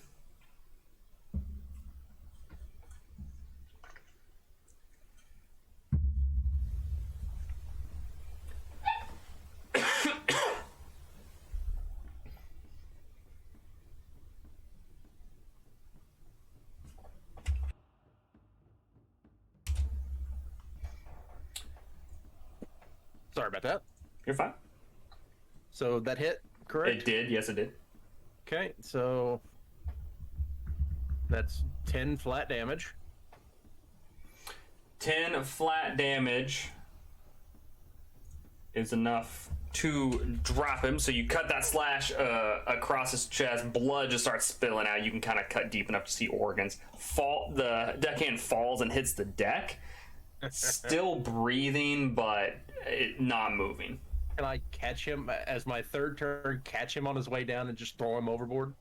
Sorry about that. You're fine. So that hit, correct? It did. Yes, it did. Okay, so that's 10 flat damage. 10 flat damage is enough to drop him. So you cut that slash across his chest. Blood just starts spilling out. You can kind of cut deep enough to see organs. The deckhand falls and hits the deck. Still breathing, but not moving. Can I catch him as my third turn? Catch him on his way down and just throw him overboard?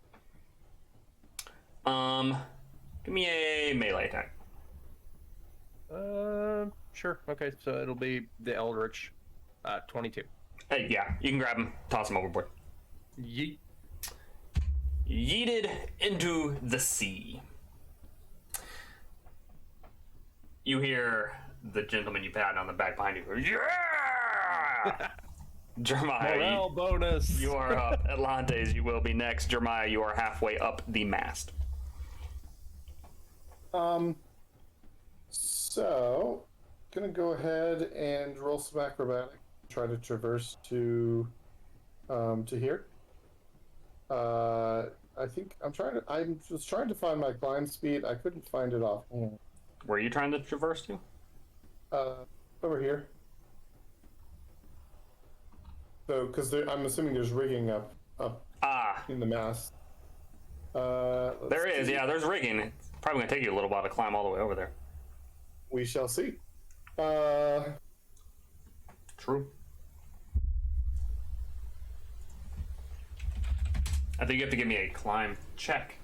Give me a melee attack. Sure. Okay, so it'll be the Eldritch, 22. Hey, yeah, you can grab him, toss him overboard. Yeet. Yeeted into the sea. You hear the gentleman you patted on the back behind you go, yeah! Jeremiah, Morale bonus. you are up. Atlantes, you will be next. Jeremiah, you are halfway up the mast. So, gonna go ahead and roll some acrobatics. Try to traverse to here. I think I was trying to find my climb speed. I couldn't find it off. Where are you trying to traverse to? Over here. So, because I'm assuming there's rigging up in the mast. There is, see. yeah, there's rigging. It's probably going to take you a little while to climb all the way over there. We shall see. True. I think you have to give me a climb check.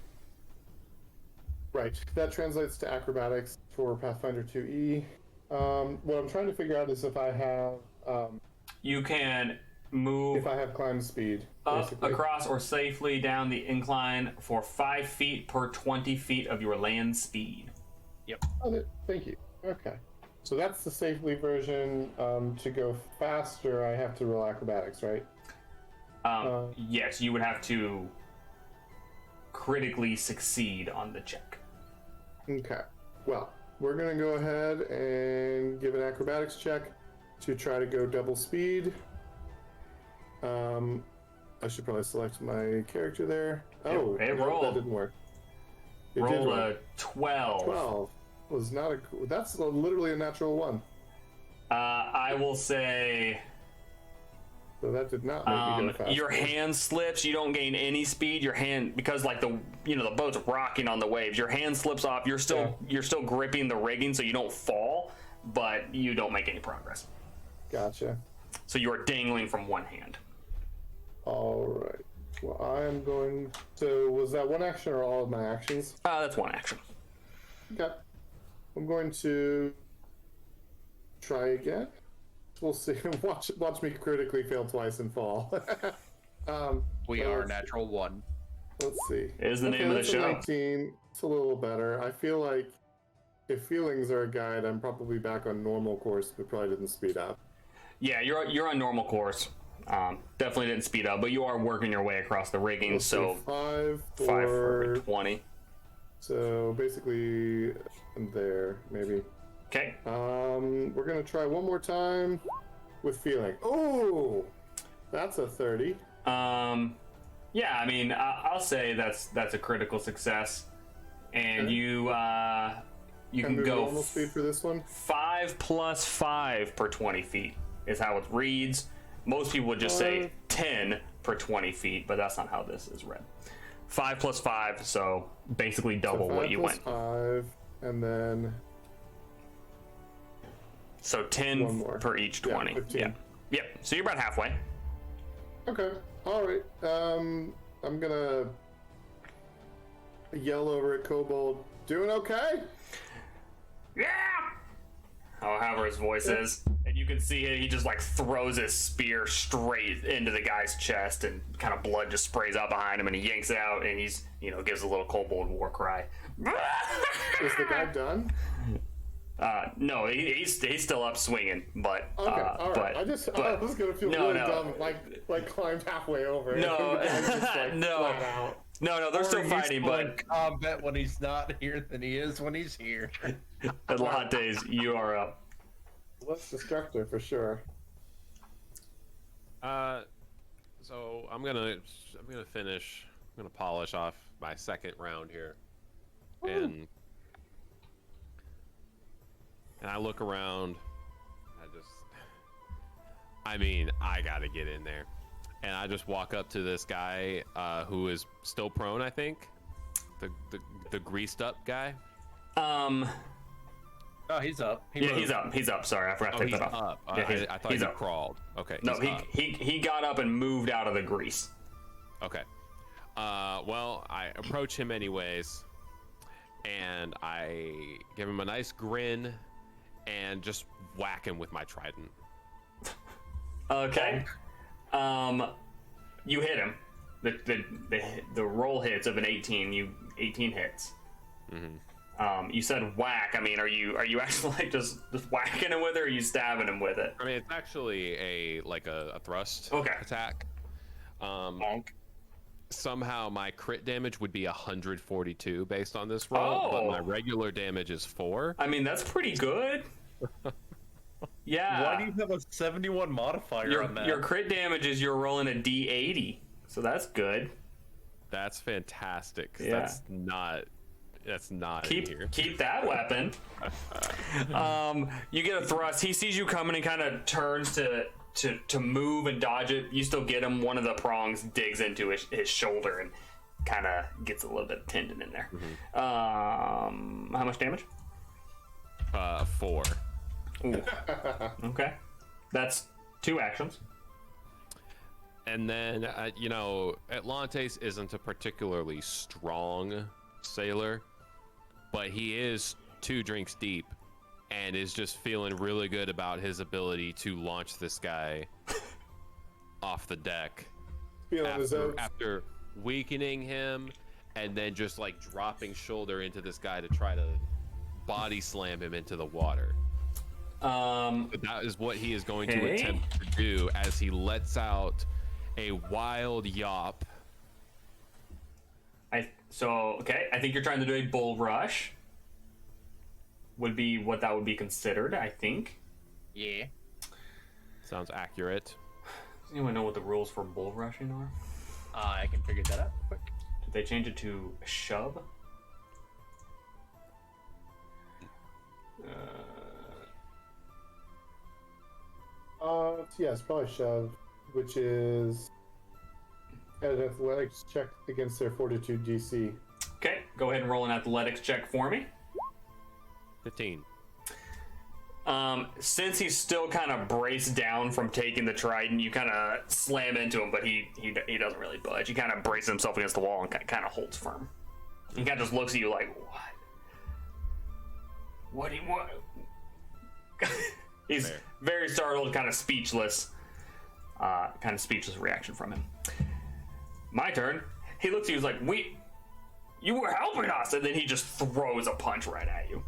Right. That translates to acrobatics for Pathfinder 2E. What I'm trying to figure out is if I have You can move if I have climb speed. up, Basically. across, or safely down the incline for 5 feet per 20 feet of your land speed. Oh, thank you. Okay. So that's the safely version. To go faster, I have to roll acrobatics, right? Yes, you would have to critically succeed on the check. Okay. Well, we're going to go ahead and give an acrobatics check to try to go double speed. I should probably select my character there. Oh, it no, rolled. that didn't work. It did Roll work. a 12. 12 was not a. That's literally a natural one. I will say So that did not make me go faster. your hand slips. You don't gain any speed. Your hand, because like the boat's rocking on the waves. Your hand slips off. You're still gripping the rigging, so you don't fall, but you don't make any progress. Gotcha. So you are dangling from one hand. All right. Well, I am going. So was that one action or all of my actions? That's one action. Okay. I'm going to try again. We'll see. Watch me critically fail twice and fall. We are natural one. Let's see. Is the name of the that's a show. 19. It's a little better. I feel like if feelings are a guide, I'm probably back on normal course, but probably didn't speed up. Yeah, you're on normal course. Definitely didn't speed up, but you are working your way across the rigging. Let's So see, 5 for for 20. So basically, I'm there maybe. Okay. We're gonna try one more time with feeling. Oh, that's a 30. Yeah, I mean, I'll say that's a critical success, and Okay. you can move go normal speed for this one. 5 plus 5 per 20 feet is how it reads. Most people would just say 10 per 20 feet, but that's not how this is read. 5 plus 5, so basically double So what you went. 5, and then So one 10 more. per each Yeah, 20. 15. Yeah. Yep. So you're about halfway. Okay. All right. I'm gonna yell over at Kobold. Doing okay? Yeah. Oh, however his voice is, and you can see he just like throws his spear straight into the guy's chest, and kind of blood just sprays out behind him, and he yanks it out, and he's gives a little kobold war cry. Is the guy done? No, he's still up swinging, but Okay. All right. I was gonna feel no, really no. dumb, like climbed halfway over. No, and the guy's just, like, no. flat out. No, they're still Or he's fighting, more but in combat when he's not here than he is when he's here. Atlantes, you are up. Less destructive for sure. So I'm gonna finish. I'm gonna polish off my second round here, and I look around. I gotta get in there, and I just walk up to this guy who is still prone. I think the greased up guy. Oh, he's up. Yeah, he's up. Sorry, I forgot to take He's that off. up. Yeah, I thought he's he up. crawled. Okay. No, he's up. he got up and moved out of the grease. Okay. Well, I approach him anyways, and I give him a nice grin, and just whack him with my trident. Okay. You hit him. The roll hits of an 18. 18 hits. Mm-hmm. You said whack. I mean, are you actually like just whacking him with it, or are you stabbing him with it? I mean, it's actually a thrust attack. Bonk. Somehow my crit damage would be 142 based on this roll, but my regular damage is 4. I mean, that's pretty good. Yeah. Why do you have a 71 modifier on that? Your crit damage is you're rolling a D80, so that's good. That's fantastic. Yeah. That's not in here. Keep that weapon. You get a thrust. He sees you coming and kind of turns to move and dodge it. You still get him. One of the prongs digs into his shoulder and kind of gets a little bit of tendon in there. Mm-hmm. How much damage? 4. Ooh. Okay. That's 2 actions. And then, Atlantes isn't a particularly strong sailor, but he is 2 drinks deep and is just feeling really good about his ability to launch this guy off the deck after weakening him and then just like dropping shoulder into this guy to try to body slam him into the water. But that is what he is going to attempt to do as he lets out a wild yawp. I think you're trying to do a bull rush. Would be what that would be considered, I think. Yeah. Sounds accurate. Does anyone know what the rules for bull rushing are? I can figure that out quick. Did they change it to shove? Yes, probably shove, which is an athletics check against their fortitude DC. Okay, go ahead and roll an athletics check for me. 15. Since he's still kind of braced down from taking the trident, you kind of slam into him, but he doesn't really budge. He kind of braces himself against the wall and kind of holds firm. He kind of just looks at you like, what? What do you want? He's Fair. very startled, kind of speechless. Speechless reaction from him. My turn. He looks at you, he's like, you were helping us, and then he just throws a punch right at you.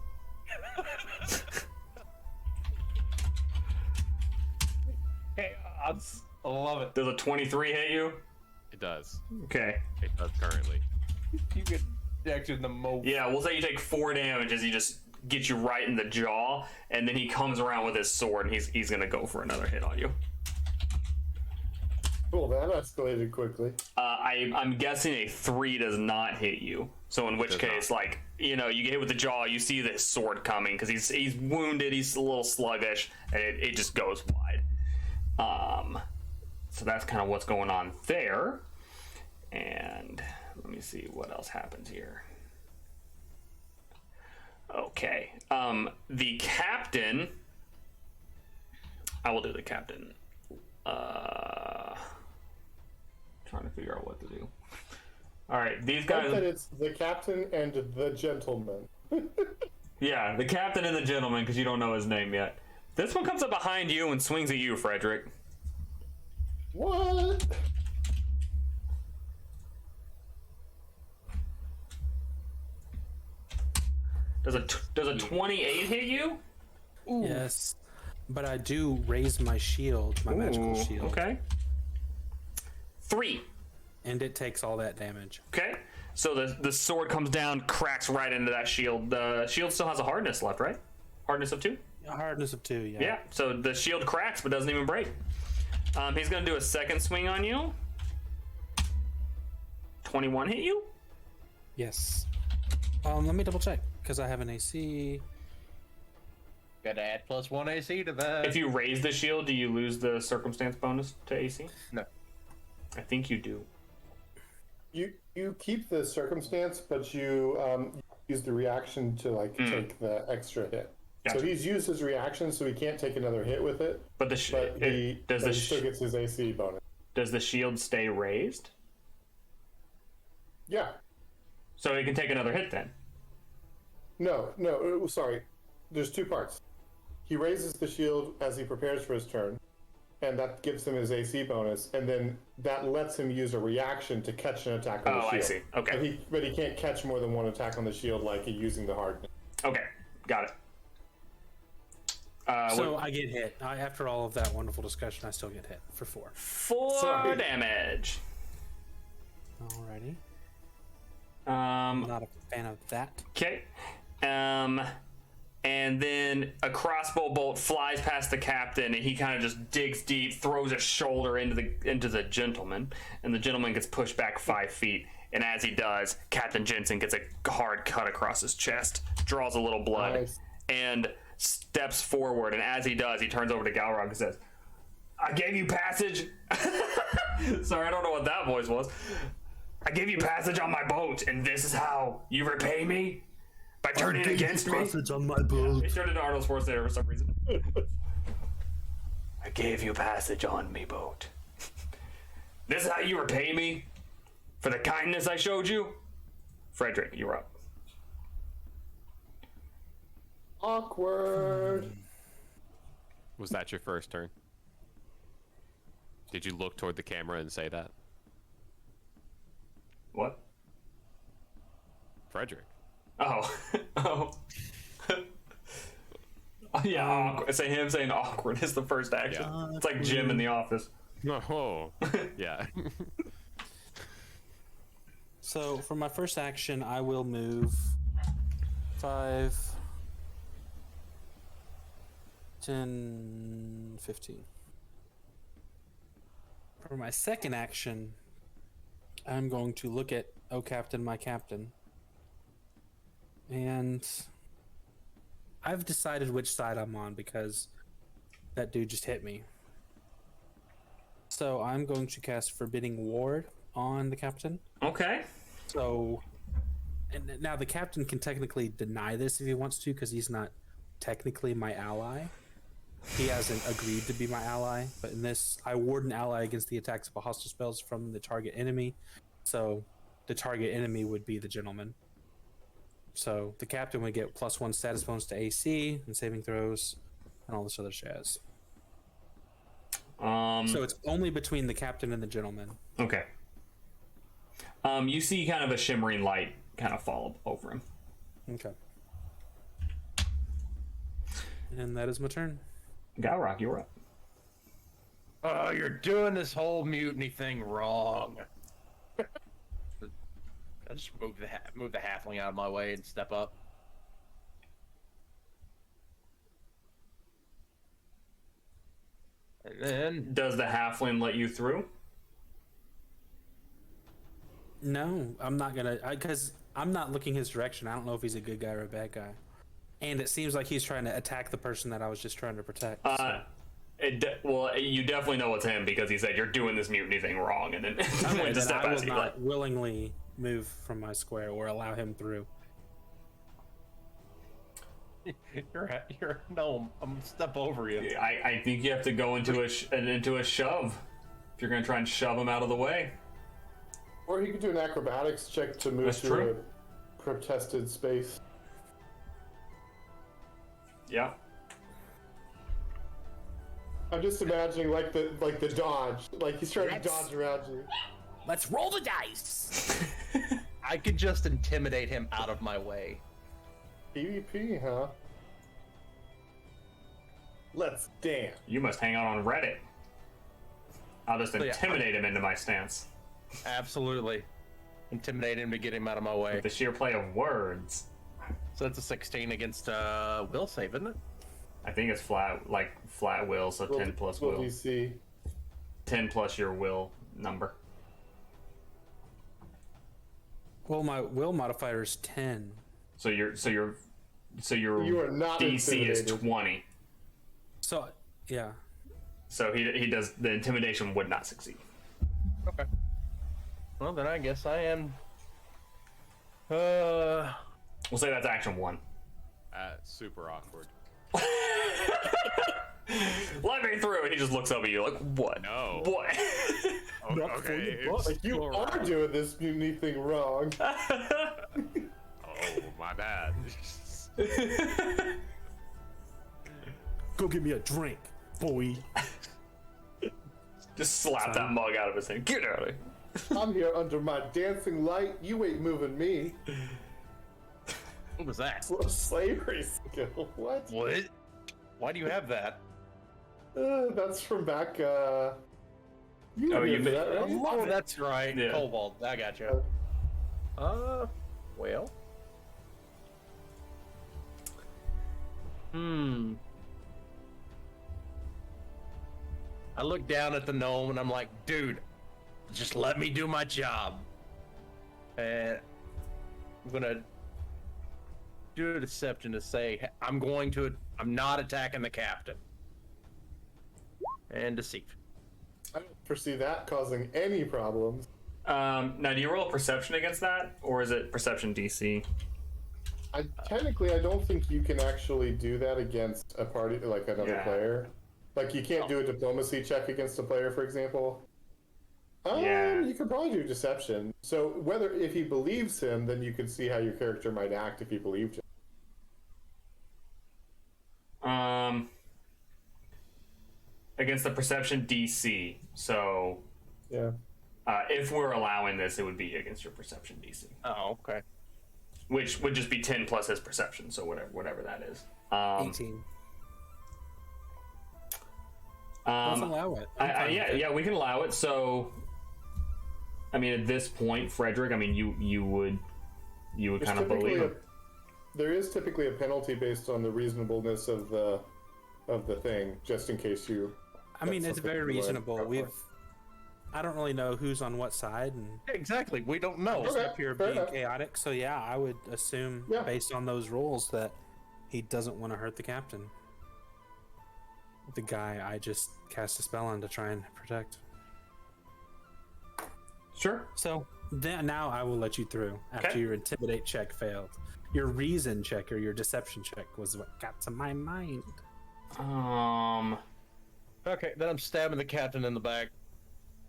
Hey, I love it. Does a 23 hit you? It does. Okay. It does currently. You could actually the most. Yeah, we'll say you take 4 damage as he just gets you right in the jaw, and then he comes around with his sword, and he's gonna go for another hit on you. Cool, that escalated quickly. I'm guessing a 3 does not hit you. So in which Does case, not. you get hit with the jaw, you see this sword coming because he's wounded, he's a little sluggish, and it just goes wide. So that's kind of what's going on there. And let me see what else happens here. Okay. The captain. I will do the captain. Trying to figure out what to do. All right, these I guys. like that it's the captain and the gentleman. Yeah, the captain and the gentleman, because you don't know his name yet. This one comes up behind you and swings at you, Frederick. What? Does a 28 hit you? Ooh. Yes, but I do raise my shield, my magical shield. Okay. 3. And it takes all that damage. Okay. So the sword comes down, cracks right into that shield. The shield still has a hardness left, right? Hardness of 2? A hardness of 2, yeah. Yeah. So the shield cracks but doesn't even break. He's gonna do a second swing on you. 21 hit you? Yes. Let me double check because I have an AC. Gotta add +1 AC to that. If you raise the shield, do you lose the circumstance bonus to AC? No. I think you do. You keep the circumstance, but you use the reaction to take the extra hit. Gotcha. So he's used his reaction, so he can't take another hit with it. But he still gets his AC bonus. Does the shield stay raised? Yeah. So he can take another hit then. No, sorry. There's 2 parts. He raises the shield as he prepares for his turn, and that gives him his AC bonus, and then that lets him use a reaction to catch an attack on the shield. Oh, I see. Okay. But he can't catch more than 1 attack on the shield like using the hardness. Okay, got it. I get hit. After all of that wonderful discussion, I still get hit for 4. 4 damage. Alrighty. Not a fan of that. Okay. And then a crossbow bolt flies past the captain, and he kind of just digs deep, throws a shoulder into the gentleman, and the gentleman gets pushed back 5 feet. And as he does, Captain Jensen gets a hard cut across his chest, draws a little blood, and steps forward. And as he does, he turns over to Galrog and says, "I gave you passage." Sorry, I don't know what that voice was. "I gave you passage on my boat, and this is how you repay me? By turning against me?" Passage on my boat. He turned into Arnold Schwarzenegger for some reason. "I gave you passage on me boat. This is how you repay me for the kindness I showed you?" Frederick, you're up. Awkward. Was that your first turn? Did you look toward the camera and say that? What? Frederick. Oh. Oh. Yeah, awkward. Say him saying awkward is the first action. Yeah. It's like Jim in The Office. Oh, yeah. So for my first action, I will move 5, 10, 15. For my second action, I'm going to look at "Oh Captain, my Captain." And I've decided which side I'm on because that dude just hit me. So I'm going to cast Forbidding Ward on the captain. Okay. So, and now the captain can technically deny this if he wants to because he's not technically my ally. He hasn't agreed to be my ally, but in this, I ward an ally against the attacks of hostile spells from the target enemy. So the target enemy would be the gentleman. So the captain would get +1 status bonus to AC and saving throws and all this other jazz. So it's only between the captain and the gentleman. Okay. You see kind of a shimmering light kind of fall over him. Okay. And that is my turn. Galrock, you're up. Oh, you're doing this whole mutiny thing wrong. I just move the halfling out of my way and step up. And then Does the halfling let you through? No, I'm not gonna, because I'm not looking his direction. I don't know if he's a good guy or a bad guy. And it seems like he's trying to attack the person that I was just trying to protect. So. Well, you definitely know it's him because he said you're doing this mutiny thing wrong, and then Okay, went to then step I as will he not let. willingly move from my square or allow him through. You're a gnome. I'm gonna step over you. I think you have to go into a shove if you're gonna try and shove him out of the way. Or he could do an acrobatics check to move That's through true. a protested space. Yeah. I'm just imagining like the dodge, like he's trying to dodge around you. Let's roll the dice. I could just intimidate him out of my way. PvP, huh? Let's dance. You must hang out on Reddit. I'll just yeah, intimidate him into my stance. Absolutely. Intimidate him to get him out of my way. With the sheer play of words. So that's a 16 against will save, isn't it? I think it's flat will, so 10 plus What will. DC? 10 plus your will number. Well, my will modifier is 10. So your You are not DC is intimidated. 20. So, yeah. So he does the intimidation would not succeed. Okay. Well, then I guess I am. Uh, We'll say that's action 1. Super awkward. Let me through, and he just looks up at you like, what? No. What? Okay. Like you are doing this unique thing wrong. Oh, my bad. Go get me a drink, boy. Just slap that mug out of his hand. Get out of here. I'm here under my dancing light. You ain't moving me. what was that? Slavery skill. What? What? Why do you have that? That's from back. You Oh, you remember ma- that, right? Oh, that's right. Yeah. Cobalt. I got you. Well. I look down at the gnome and I'm like, dude, just let me do my job. And I'm gonna do a deception to say I'm not attacking the captain. And deceive. I don't foresee that causing any problems. Now, do you roll a perception against that, or is it perception DC? Technically, I don't think you can actually do that against a party, like another Yeah. player. Like, you can't do a diplomacy check against a player, for example. Yeah. You could probably do deception. So, if he believes him, then you can see how your character might act if he believed him. Against the perception DC. So, Yeah. if we're allowing this, it would be against your perception DC, Oh, okay. which would just be 10 plus his perception. So whatever that is. 18. Let's allow it. I'm fine with it. Yeah, we can allow it. So, I mean, at this point, Frederick, I mean, you would There's kind of typically believe him. there is typically a penalty based on the reasonableness of the thing, just in case you. I mean, that's it's very something you wanna reasonable. go for. I don't really know who's on what side, and Exactly. We don't know. Okay. up here fair being enough. chaotic. So yeah, I would assume Yeah. based on those rules that he doesn't want to hurt the captain, the guy I just cast a spell on to try and protect. Sure. So then now I will let you through after Okay. your intimidate check failed. Your reason check or your deception check was what got to my mind. Okay, then I'm stabbing the captain in the back.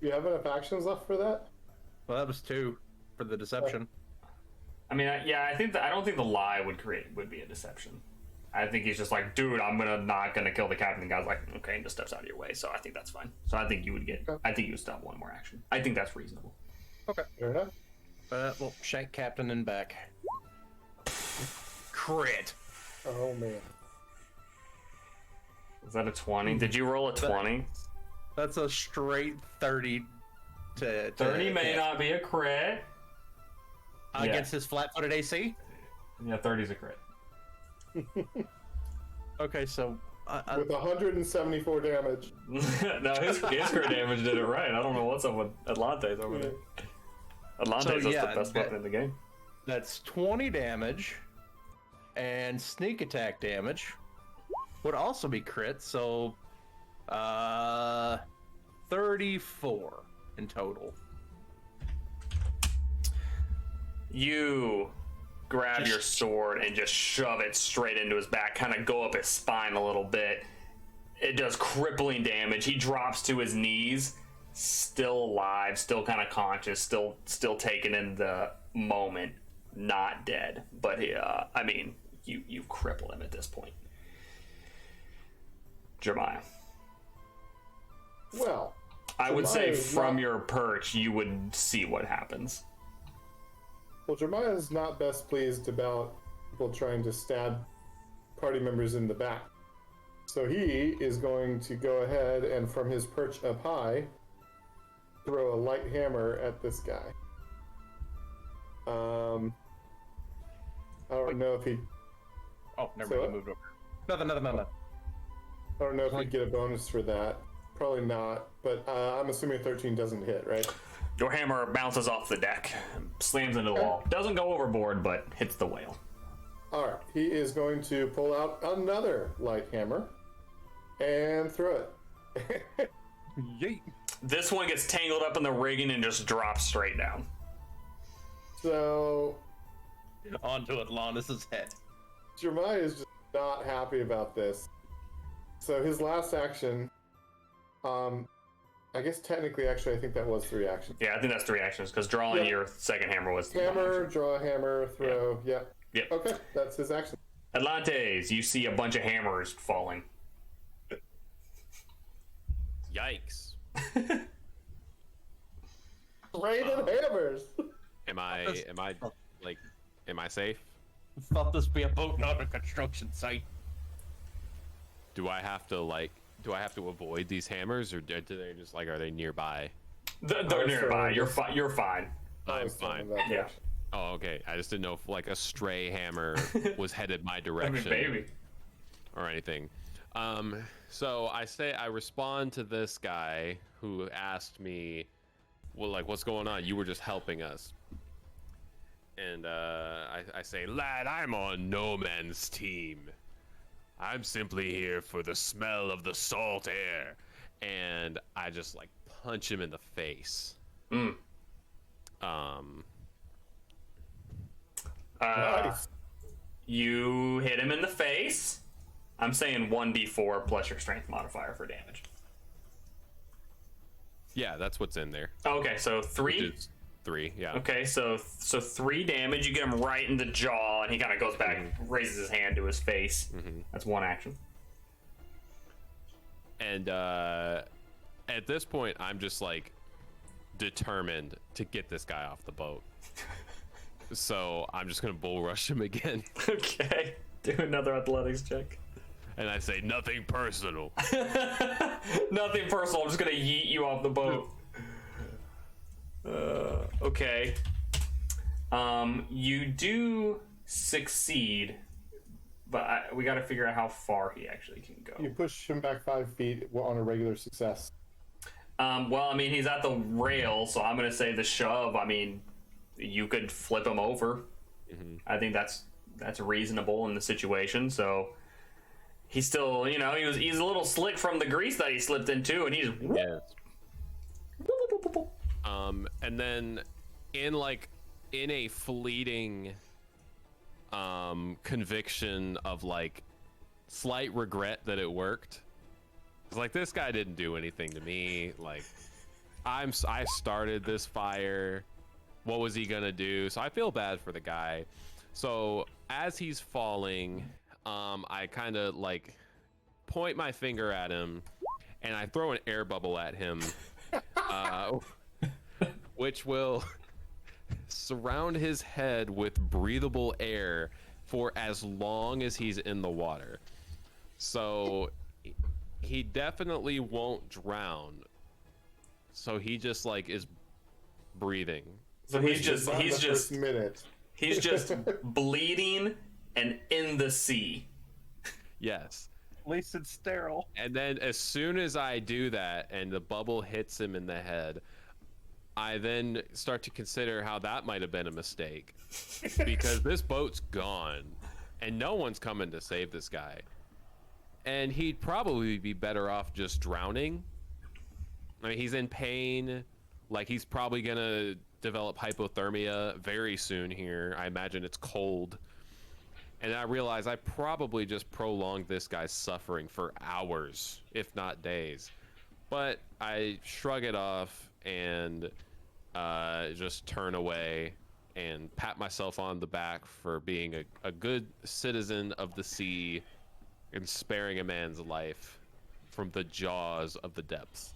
You have enough actions left for that? Well, that was 2 for the deception. I mean, I don't think the lie would be a deception. I think he's just like, dude, I'm not gonna kill the captain. The guy's like, okay, and just steps out of your way. So I think that's fine. So I think you would still have one more action. I think that's reasonable. Fair enough. Well, shank captain in back. Crit. Oh man. Is that a 20? Did you roll a 20? That's a straight 30 to 30 may not be a crit. against his flat-footed AC. Yeah, 30's a crit. Okay, so With 174 damage. No, his crit damage did it right. I don't know what's up with Atlante's over there. Atlante's So, is yeah, the best weapon in the game. that's 20 damage, and sneak attack damage would also be crit. So, 34 in total. You grab your sword and just shove it straight into his back, kind of go up his spine a little bit. It does crippling damage. He drops to his knees, still alive, still kind of conscious, still taking in the moment, not dead. But I mean, you cripple him at this point. Jeremiah. Well, I would say Jeremiah's from not- your perch, you would see what happens. Well, Jeremiah is not best pleased about people trying to stab party members in the back. So he is going to go ahead and, from his perch up high, throw a light hammer at this guy. I don't know if he. Oh, never So- mind. He moved over. Nothing. I don't know if he'd get a bonus for that. Probably not. But I'm assuming 13 doesn't hit, right? Your hammer bounces off the deck, slams into the wall. Doesn't go overboard, but hits the whale. All right. He is going to pull out another light hammer and throw it. Yeet. This one gets tangled up in the rigging and just drops straight down. So Onto Atlantis' head. Jeremiah is just not happy about this. So his last action, I guess technically, actually, I think that was 3 actions. Yeah, I think that's 3 actions, because drawing Yeah. your second hammer was one Hammer, action. draw a hammer, throw. Yep. Yep. Okay, that's his action. Atlantes, you see a bunch of hammers falling. Yikes. Raining hammers. Am I safe? Thought this be a boat, not a construction site. Do I have to avoid these hammers, or do they just are they nearby? They're Oh, nearby. sorry. You're fine. I'm was going fine. that Yeah. direction. Oh, okay. I just didn't know if a stray hammer was headed my I mean, direction baby. or anything. So I respond to this guy who asked me, well, what's going on? You were just helping us. And I say, lad, I'm on no man's team. I'm simply here for the smell of the salt air. And I just punch him in the face. Nice. You hit him in the face. I'm saying 1d4 plus your strength modifier for damage. Yeah, that's what's in there. Okay, so Which 3. is 3, yeah. Okay, so 3 damage. You get him right in the jaw, and he kind of goes back, raises his hand to his face. That's 1 action. And at this point, I'm just determined to get this guy off the boat. So I'm just gonna bull rush him again. Okay, do another athletics check. And I say, nothing personal. Nothing personal. I'm just gonna yeet you off the boat. Okay. You do succeed, but we got to figure out how far he actually can go. You push him back 5 feet on a regular success. Well, I mean, he's at the rail, so I'm gonna say the shove. I mean, you could flip him over. I think that's reasonable in the situation. So he's still, he's a little slick from the grease that he slipped into, and he's Yes. And then in a fleeting conviction of slight regret that it worked. It's this guy didn't do anything to me. I started this fire. What was he gonna do? So I feel bad for the guy. So as he's falling, I kind of point my finger at him, and I throw an air bubble at him, which will surround his head with breathable air for as long as he's in the water. So he definitely won't drown. So he just is breathing. so he's just About the first minute. he's just bleeding and in the sea. Yes. At least it's sterile. And then as soon as I do that and the bubble hits him in the head, I then start to consider how that might have been a mistake. Because this boat's gone and no one's coming to save this guy. And he'd probably be better off just drowning. I mean, he's in pain. Like, he's probably gonna develop hypothermia very soon here. I imagine it's cold. And I realize I probably just prolonged this guy's suffering for hours, if not days. But I shrug it off and just turn away and pat myself on the back for being a good citizen of the sea and sparing a man's life from the jaws of the depths.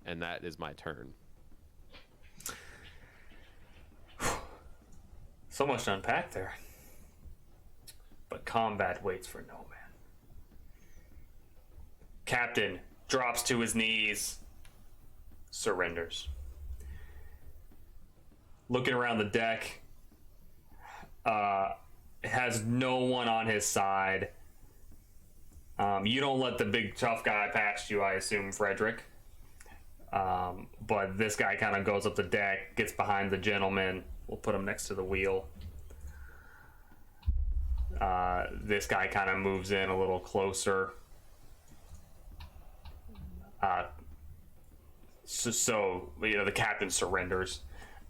And that is my turn. So much to unpack there. But combat waits for no man. Captain drops to his knees, surrenders. Looking around the deck, has no one on his side. You don't let the big tough guy past you, I assume, Frederick. But this guy kind of goes up the deck, gets behind the gentleman. We'll put him next to the wheel. This guy kind of moves in a little closer. So the captain surrenders.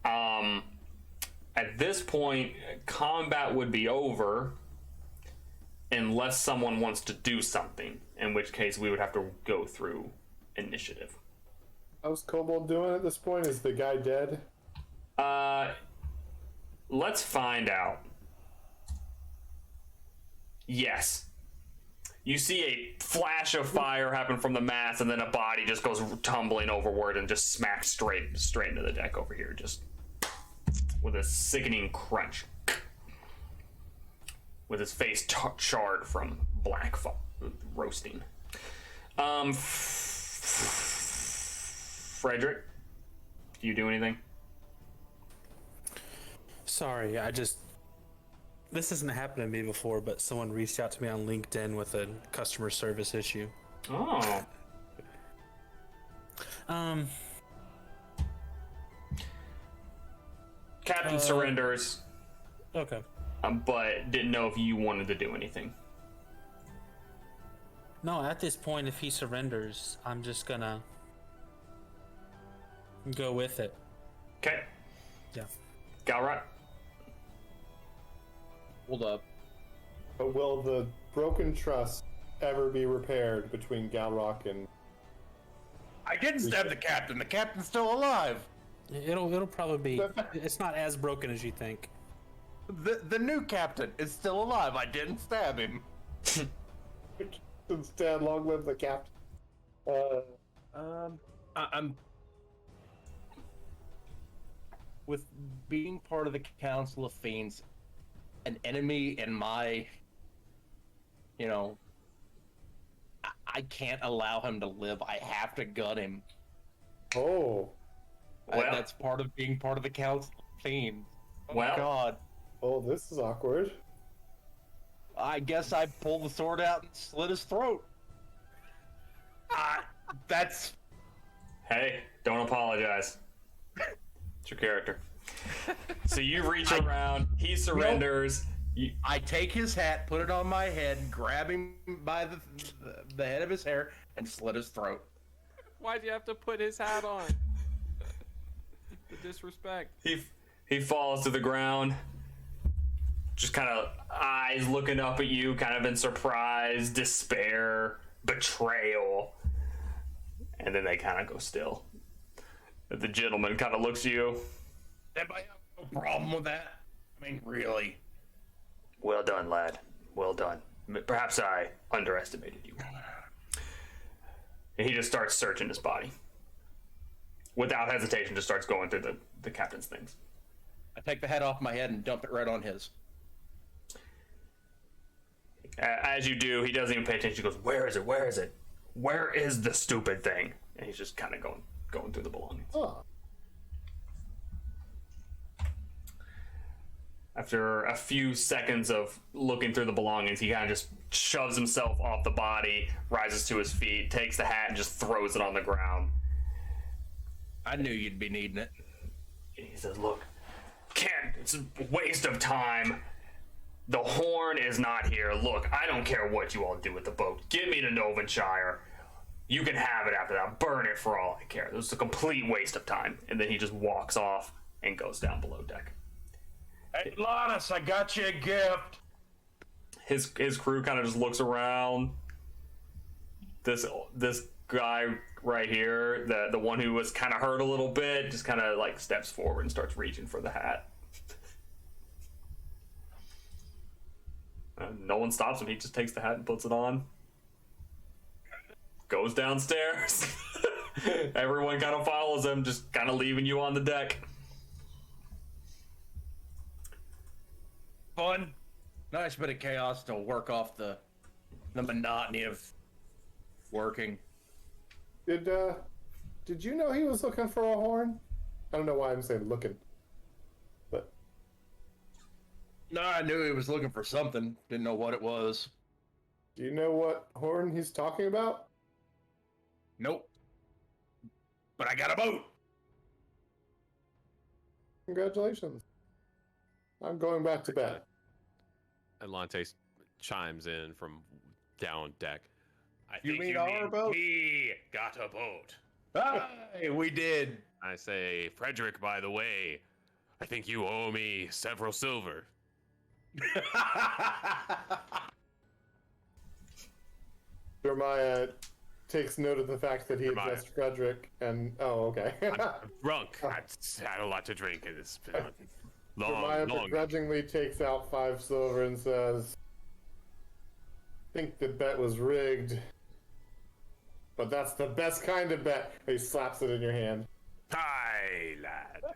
At this point, combat would be over unless someone wants to do something, in which case we would have to go through initiative. How's Kobold doing at this point? Is the guy dead? Let's find out. Yes. You see a flash of fire happen from the mast, and then a body just goes tumbling overward and just smacks straight into the deck over here, just with a sickening crunch, with his face charred from black roasting. Frederick, do you do anything? Sorry, this hasn't happened to me before, but someone reached out to me on LinkedIn with a customer service issue. Oh. Captain surrenders. Okay. But didn't know if you wanted to do anything. No, at this point, if he surrenders, I'm just gonna go with it. Okay. Yeah. Galrat. Hold up. But will the broken trust ever be repaired between Galrock and... I didn't stab the captain. The captain's still alive. It'll probably be. It's not as broken as you think. The new captain is still alive. I didn't stab him. Instead, long live the captain. I'm with being part of the Council of Fiends, an enemy in my, I can't allow him to live. I have to gut him. Oh. Well, That's part of being part of the Council of Fiends. Oh well, God. Oh, this is awkward. I guess I pulled the sword out and slit his throat. That's... Hey, don't apologize. It's your character. So you reach around, he surrenders. Nope. I take his hat, put it on my head, grab him by the head of his hair, and slit his throat. Why'd you have to put his hat on? The disrespect. He falls to the ground. Just kind of eyes looking up at you, kind of in surprise, despair, betrayal. And then they kind of go still. The gentleman kind of looks at you. Anybody have no problem with that? I mean, really? Well done, lad. Well done. Perhaps I underestimated you. And he just starts searching his body. Without hesitation, just starts going through the captain's things. I take the head off my head and dump it right on his. As you do, he doesn't even pay attention. He goes, "Where is it? Where is it? Where is the stupid thing?" And he's just kind of going through the belongings. Oh. After a few seconds of looking through the belongings, he kind of just shoves himself off the body, rises to his feet, takes the hat, and just throws it on the ground. I knew you'd be needing it. He says, "Look, can't. It's a waste of time. The horn is not here. Look, I don't care what you all do with the boat. Get me to Novenshire. You can have it after that. Burn it for all I care. This is a complete waste of time. And then he just walks off and goes down below deck. Hey, Lannis, I got you a gift. His crew kind of just looks around. This guy right here, the one who was kind of hurt a little bit, just kind of like steps forward and starts reaching for the hat. No one stops him. He just takes the hat and puts it on. Goes downstairs. Everyone kind of follows him, just kind of leaving you on the deck. Fun. Nice bit of chaos to work off the monotony of working. Did you know he was looking for a horn? I don't know why I'm saying looking, but No, I knew he was looking for something. Didn't know what it was. do you know what horn he's talking about? Nope. But I got a boat. Congratulations. I'm going back to bed. Atlante chimes in from down deck. I You think mean our boat? We got a boat. Hey, we did. I say, Frederick, by the way, I think you owe me several silver. Jeremiah takes note of the fact that he Jeremiah. addressed Frederick, and okay. I'm drunk. I've had a lot to drink, and it's been Jeremiah long. begrudgingly takes out 5 silver and says, "Think the bet was rigged, but that's the best kind of bet." He slaps it in your hand. Hi, lad.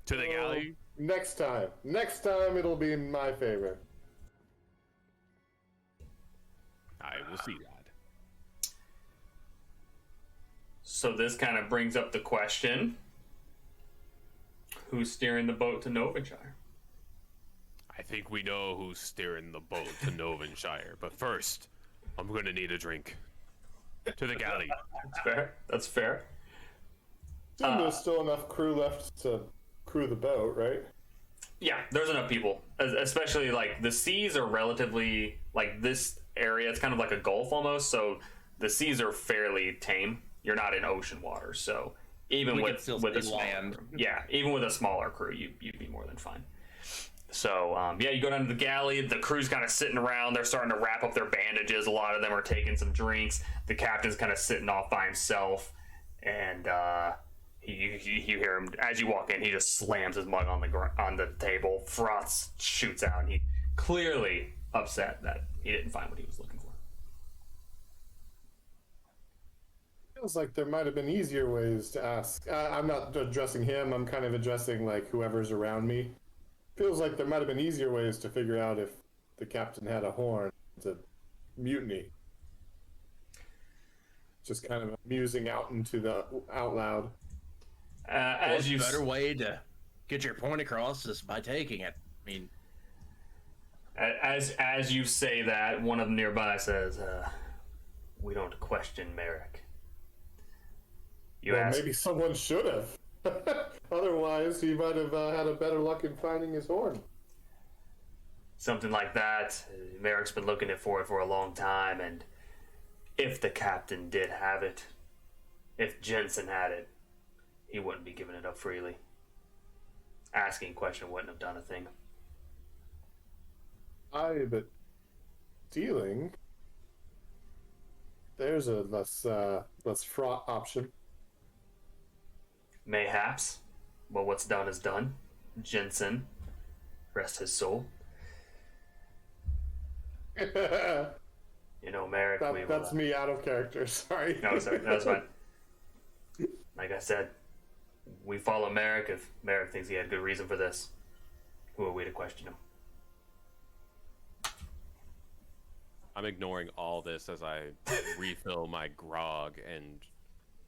To the galley. Next time it'll be in my favor. I will see, lad. So this kind of brings up the question: who's steering the boat to Novenshire? I think we know who's steering the boat to Novenshire, but first, I'm gonna need a drink. To the galley. That's fair. That's fair. There's still enough crew left to crew the boat, right? Yeah, there's enough people, especially like the seas are relatively like this area. It's kind of like a gulf almost, so the seas are fairly tame. You're not in ocean water, so even We with can still a see smaller land. crew, yeah, even with a smaller crew, you'd be more than fine. So yeah, you go down to the galley. The crew's kind of sitting around. They're starting to wrap up their bandages. A lot of them are taking some drinks. The captain's kind of sitting off by himself, and you hear him as you walk in. He just slams his mug on the table. Froth shoots out, and he clearly upset that he didn't find what he was looking for. Feels like there might have been easier ways to ask. I'm not addressing him. I'm kind of addressing like whoever's around me. Feels like there might have been easier ways to figure out if the captain had a horn to mutiny. Just kind of musing out loud. As you better way to get your point across is by taking it. I mean, as you say that, one of them nearby says, "We don't question Merrick." You Well, ask, maybe someone should have. Otherwise, he might have had a better luck in finding his horn. something like that. Merrick's been looking for it for a long time, and if the captain did have it, if Jensen had it, he wouldn't be giving it up freely. Asking question wouldn't have done a thing. Aye, but stealing. There's a less fraught option. Mayhaps, but what's done is done. Jensen, rest his soul. You know, Merrick, That's me out of character. Sorry. No, sorry, that's fine. Like I said, we follow Merrick if Merrick thinks he had good reason for this. Who are we to question him? I'm ignoring all this as I refill my grog and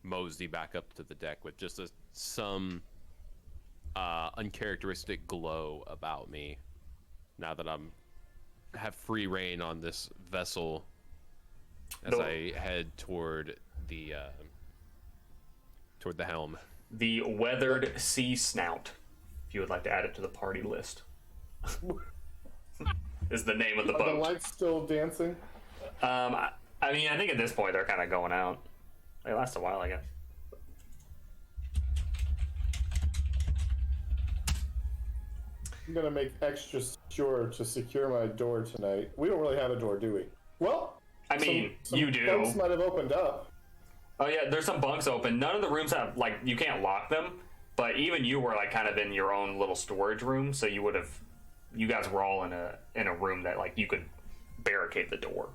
mosey back up to the deck with just some uncharacteristic glow about me. Now that have free reign on this vessel as No. I head toward the helm. The Weathered Sea Snout, if you would like to add it to the party list, is the name of the Are the boat. lights still dancing? I mean, I think at this point they're kind of going out. They last a while, I guess. I'm gonna make extra sure to secure my door tonight. We don't really have a door, do we? Well, I mean, some you do. bunks might have opened up. Oh yeah, there's some bunks open. None of the rooms have, like, you can't lock them, but even you were like kind of in your own little storage room, so you guys were all in a room that like you could barricade the door.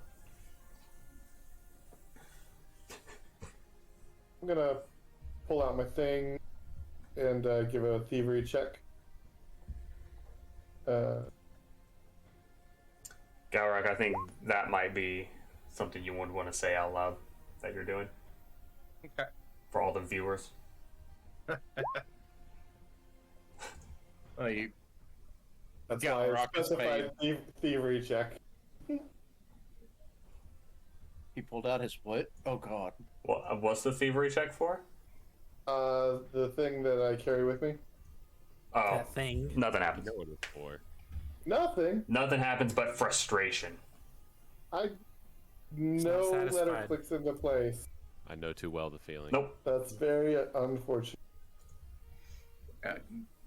I'm gonna pull out my thing and give a thievery check. Galrock, I think that might be something you would want to say out loud that you're doing. Okay. For all the viewers. Oh, you. That's Yeah, why I rock is specified thievery check. He pulled out his what? Oh God. Well, what's the thievery check for? The thing that I carry with me. Oh, That thing. nothing I happens. know what it's for. Nothing. Nothing happens but frustration. No letter satisfied. clicks into place. I know too well the feeling. Nope. That's very unfortunate.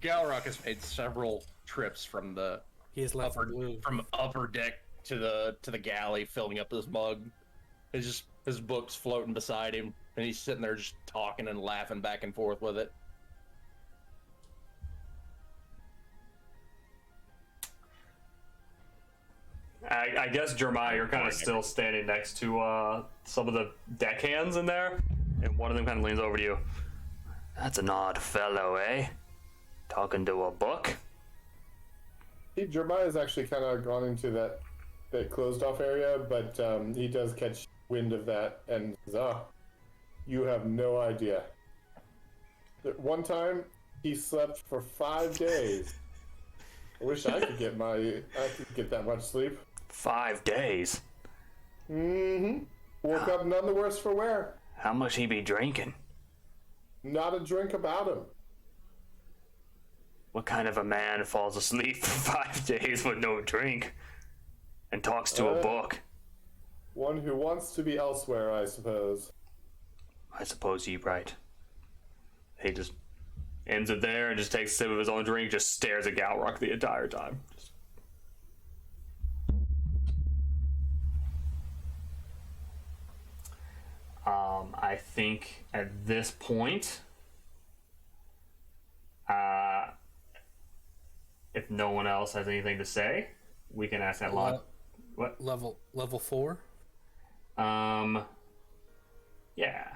Galrock has made several trips from the He is left blue. upper deck to the galley, filling up his mug. His book's floating beside him, and he's sitting there just talking and laughing back and forth with it. I guess, Jeremiah, you're kind of still standing next to some of the deckhands in there, and one of them kind of leans over to you. That's an odd fellow, eh? Talking to a book? Jeremiah's actually kind of gone into that closed off area, but he does catch wind of that and says, you have no idea. One time, he slept for 5 days. I wish I could get that much sleep. 5 days? Mm-hmm. Woke up none the worse for wear. How much he be drinking? Not a drink about him. What kind of a man falls asleep for 5 days with no drink and talks to a book? One who wants to be elsewhere, I suppose. I suppose you're right. He just ends it there and just takes a sip of his own drink, just stares at Galrock the entire time. I think at this point, if no one else has anything to say, we can ask that line. What? Level 4? Yeah.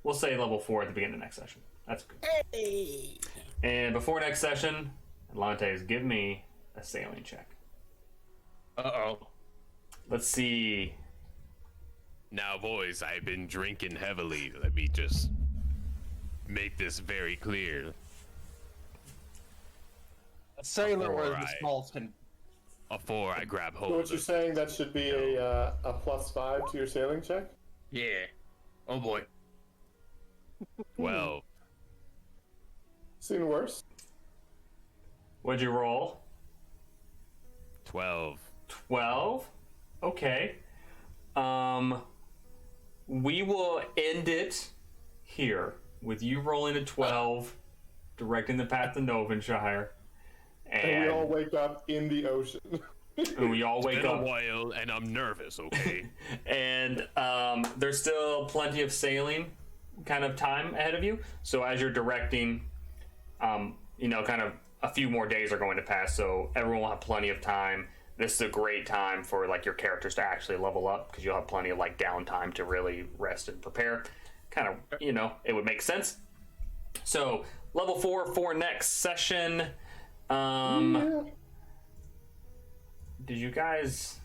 We'll say level 4 at the beginning of the next session. That's good. Hey! And before next session, Lantes, give me a sailing check. Uh-oh. Let's see. Now, boys, I've been drinking heavily. Let me just make this very clear. A sailor wears the Alright. smalls can. Before I grab So hold what you're of saying, that should be a +5 to your sailing check? Yeah. Oh boy. 12. Seen worse. What'd you roll? 12. 12? Okay. We will end it here with you rolling a 12, directing the path to Novenshire. And we all wake up in the ocean. And we all wake Been a up. while, and I'm nervous, okay? And there's still plenty of sailing kind of time ahead of you. So as you're directing, kind of a few more days are going to pass. So everyone will have plenty of time. This is a great time for like your characters to actually level up because you'll have plenty of like downtime to really rest and prepare. Kind of, it would make sense. So level 4 for next session. Yeah. Did you guys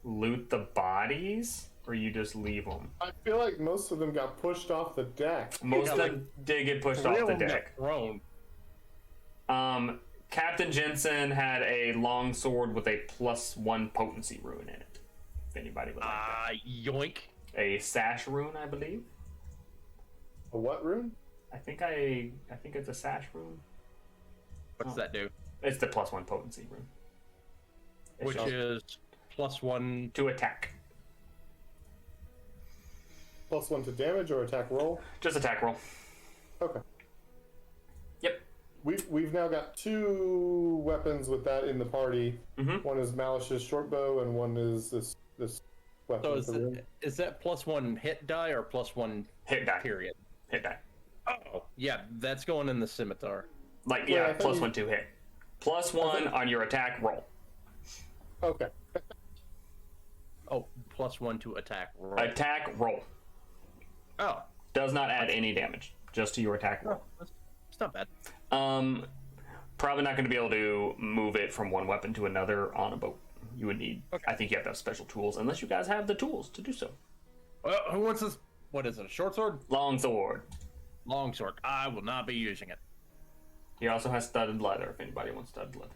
loot the bodies, or you just leave them? I feel like most of them got pushed off the deck. Most of them did get pushed off the deck. Thrown. Captain Jensen had a long sword with a +1 potency rune in it. If anybody would like that. Yoink. A sash rune, I believe. A what rune? I think it's a sash rune. What's that do? It's the +1 potency rune. It Which shows is +1. to attack. +1 to damage or attack roll? Just attack roll. Okay. Yep. We've now got 2 weapons with that in the party. Mhm. One is Malicious Shortbow, and one is this weapon. So is that +1 hit die or +1 Hit die. period? Hit die. Oh, yeah, that's going in the scimitar. Like, Wait, yeah, I thought +1 to hit. +1 on your attack roll. Okay. Oh, +1 to attack roll. Attack roll. Oh, Does not add any damage, just to your attack roll. it's not bad. Probably not going to be able to move it from one weapon to another on a boat. You would need, I think you have to have special tools, unless you guys have the tools to do so. Well, who wants this? What is it, a short sword? Long sword. Longsword. I will not be using it. He also has studded leather, if anybody wants studded leather.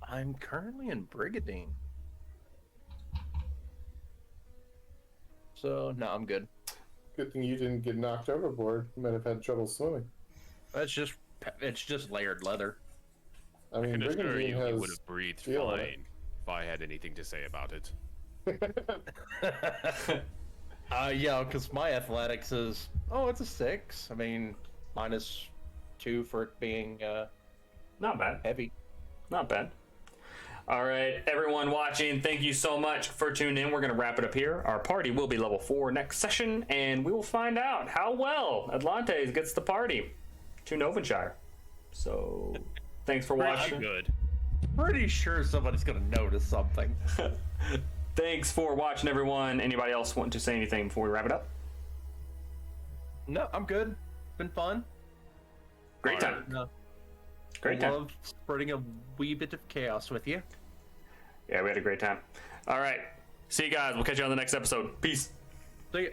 I'm currently in Brigadine. So, no, I'm good. Good thing you didn't get knocked overboard. You might have had trouble swimming. It's just layered leather. I mean, I can assure Brigandine you has he would have breathed steel on it. fine if I had anything to say about it. Yeah, because my athletics is, it's a 6. I mean, -2 for it being Not bad. heavy. Not bad. All right, everyone watching, thank you so much for tuning in. We're going to wrap it up here. Our party will be level 4 next session, and we will find out how well Atlantes gets the party to Novenshire. So, thanks for I'm watching. good. Pretty sure somebody's gonna notice something. Thanks for watching, everyone. Anybody else want to say anything before we wrap it up? No, I'm good. Been fun. Great time. No, Great I time. love spreading a wee bit of chaos with you. Yeah, we had a great time. All right. See you guys. We'll catch you on the next episode. Peace. See ya.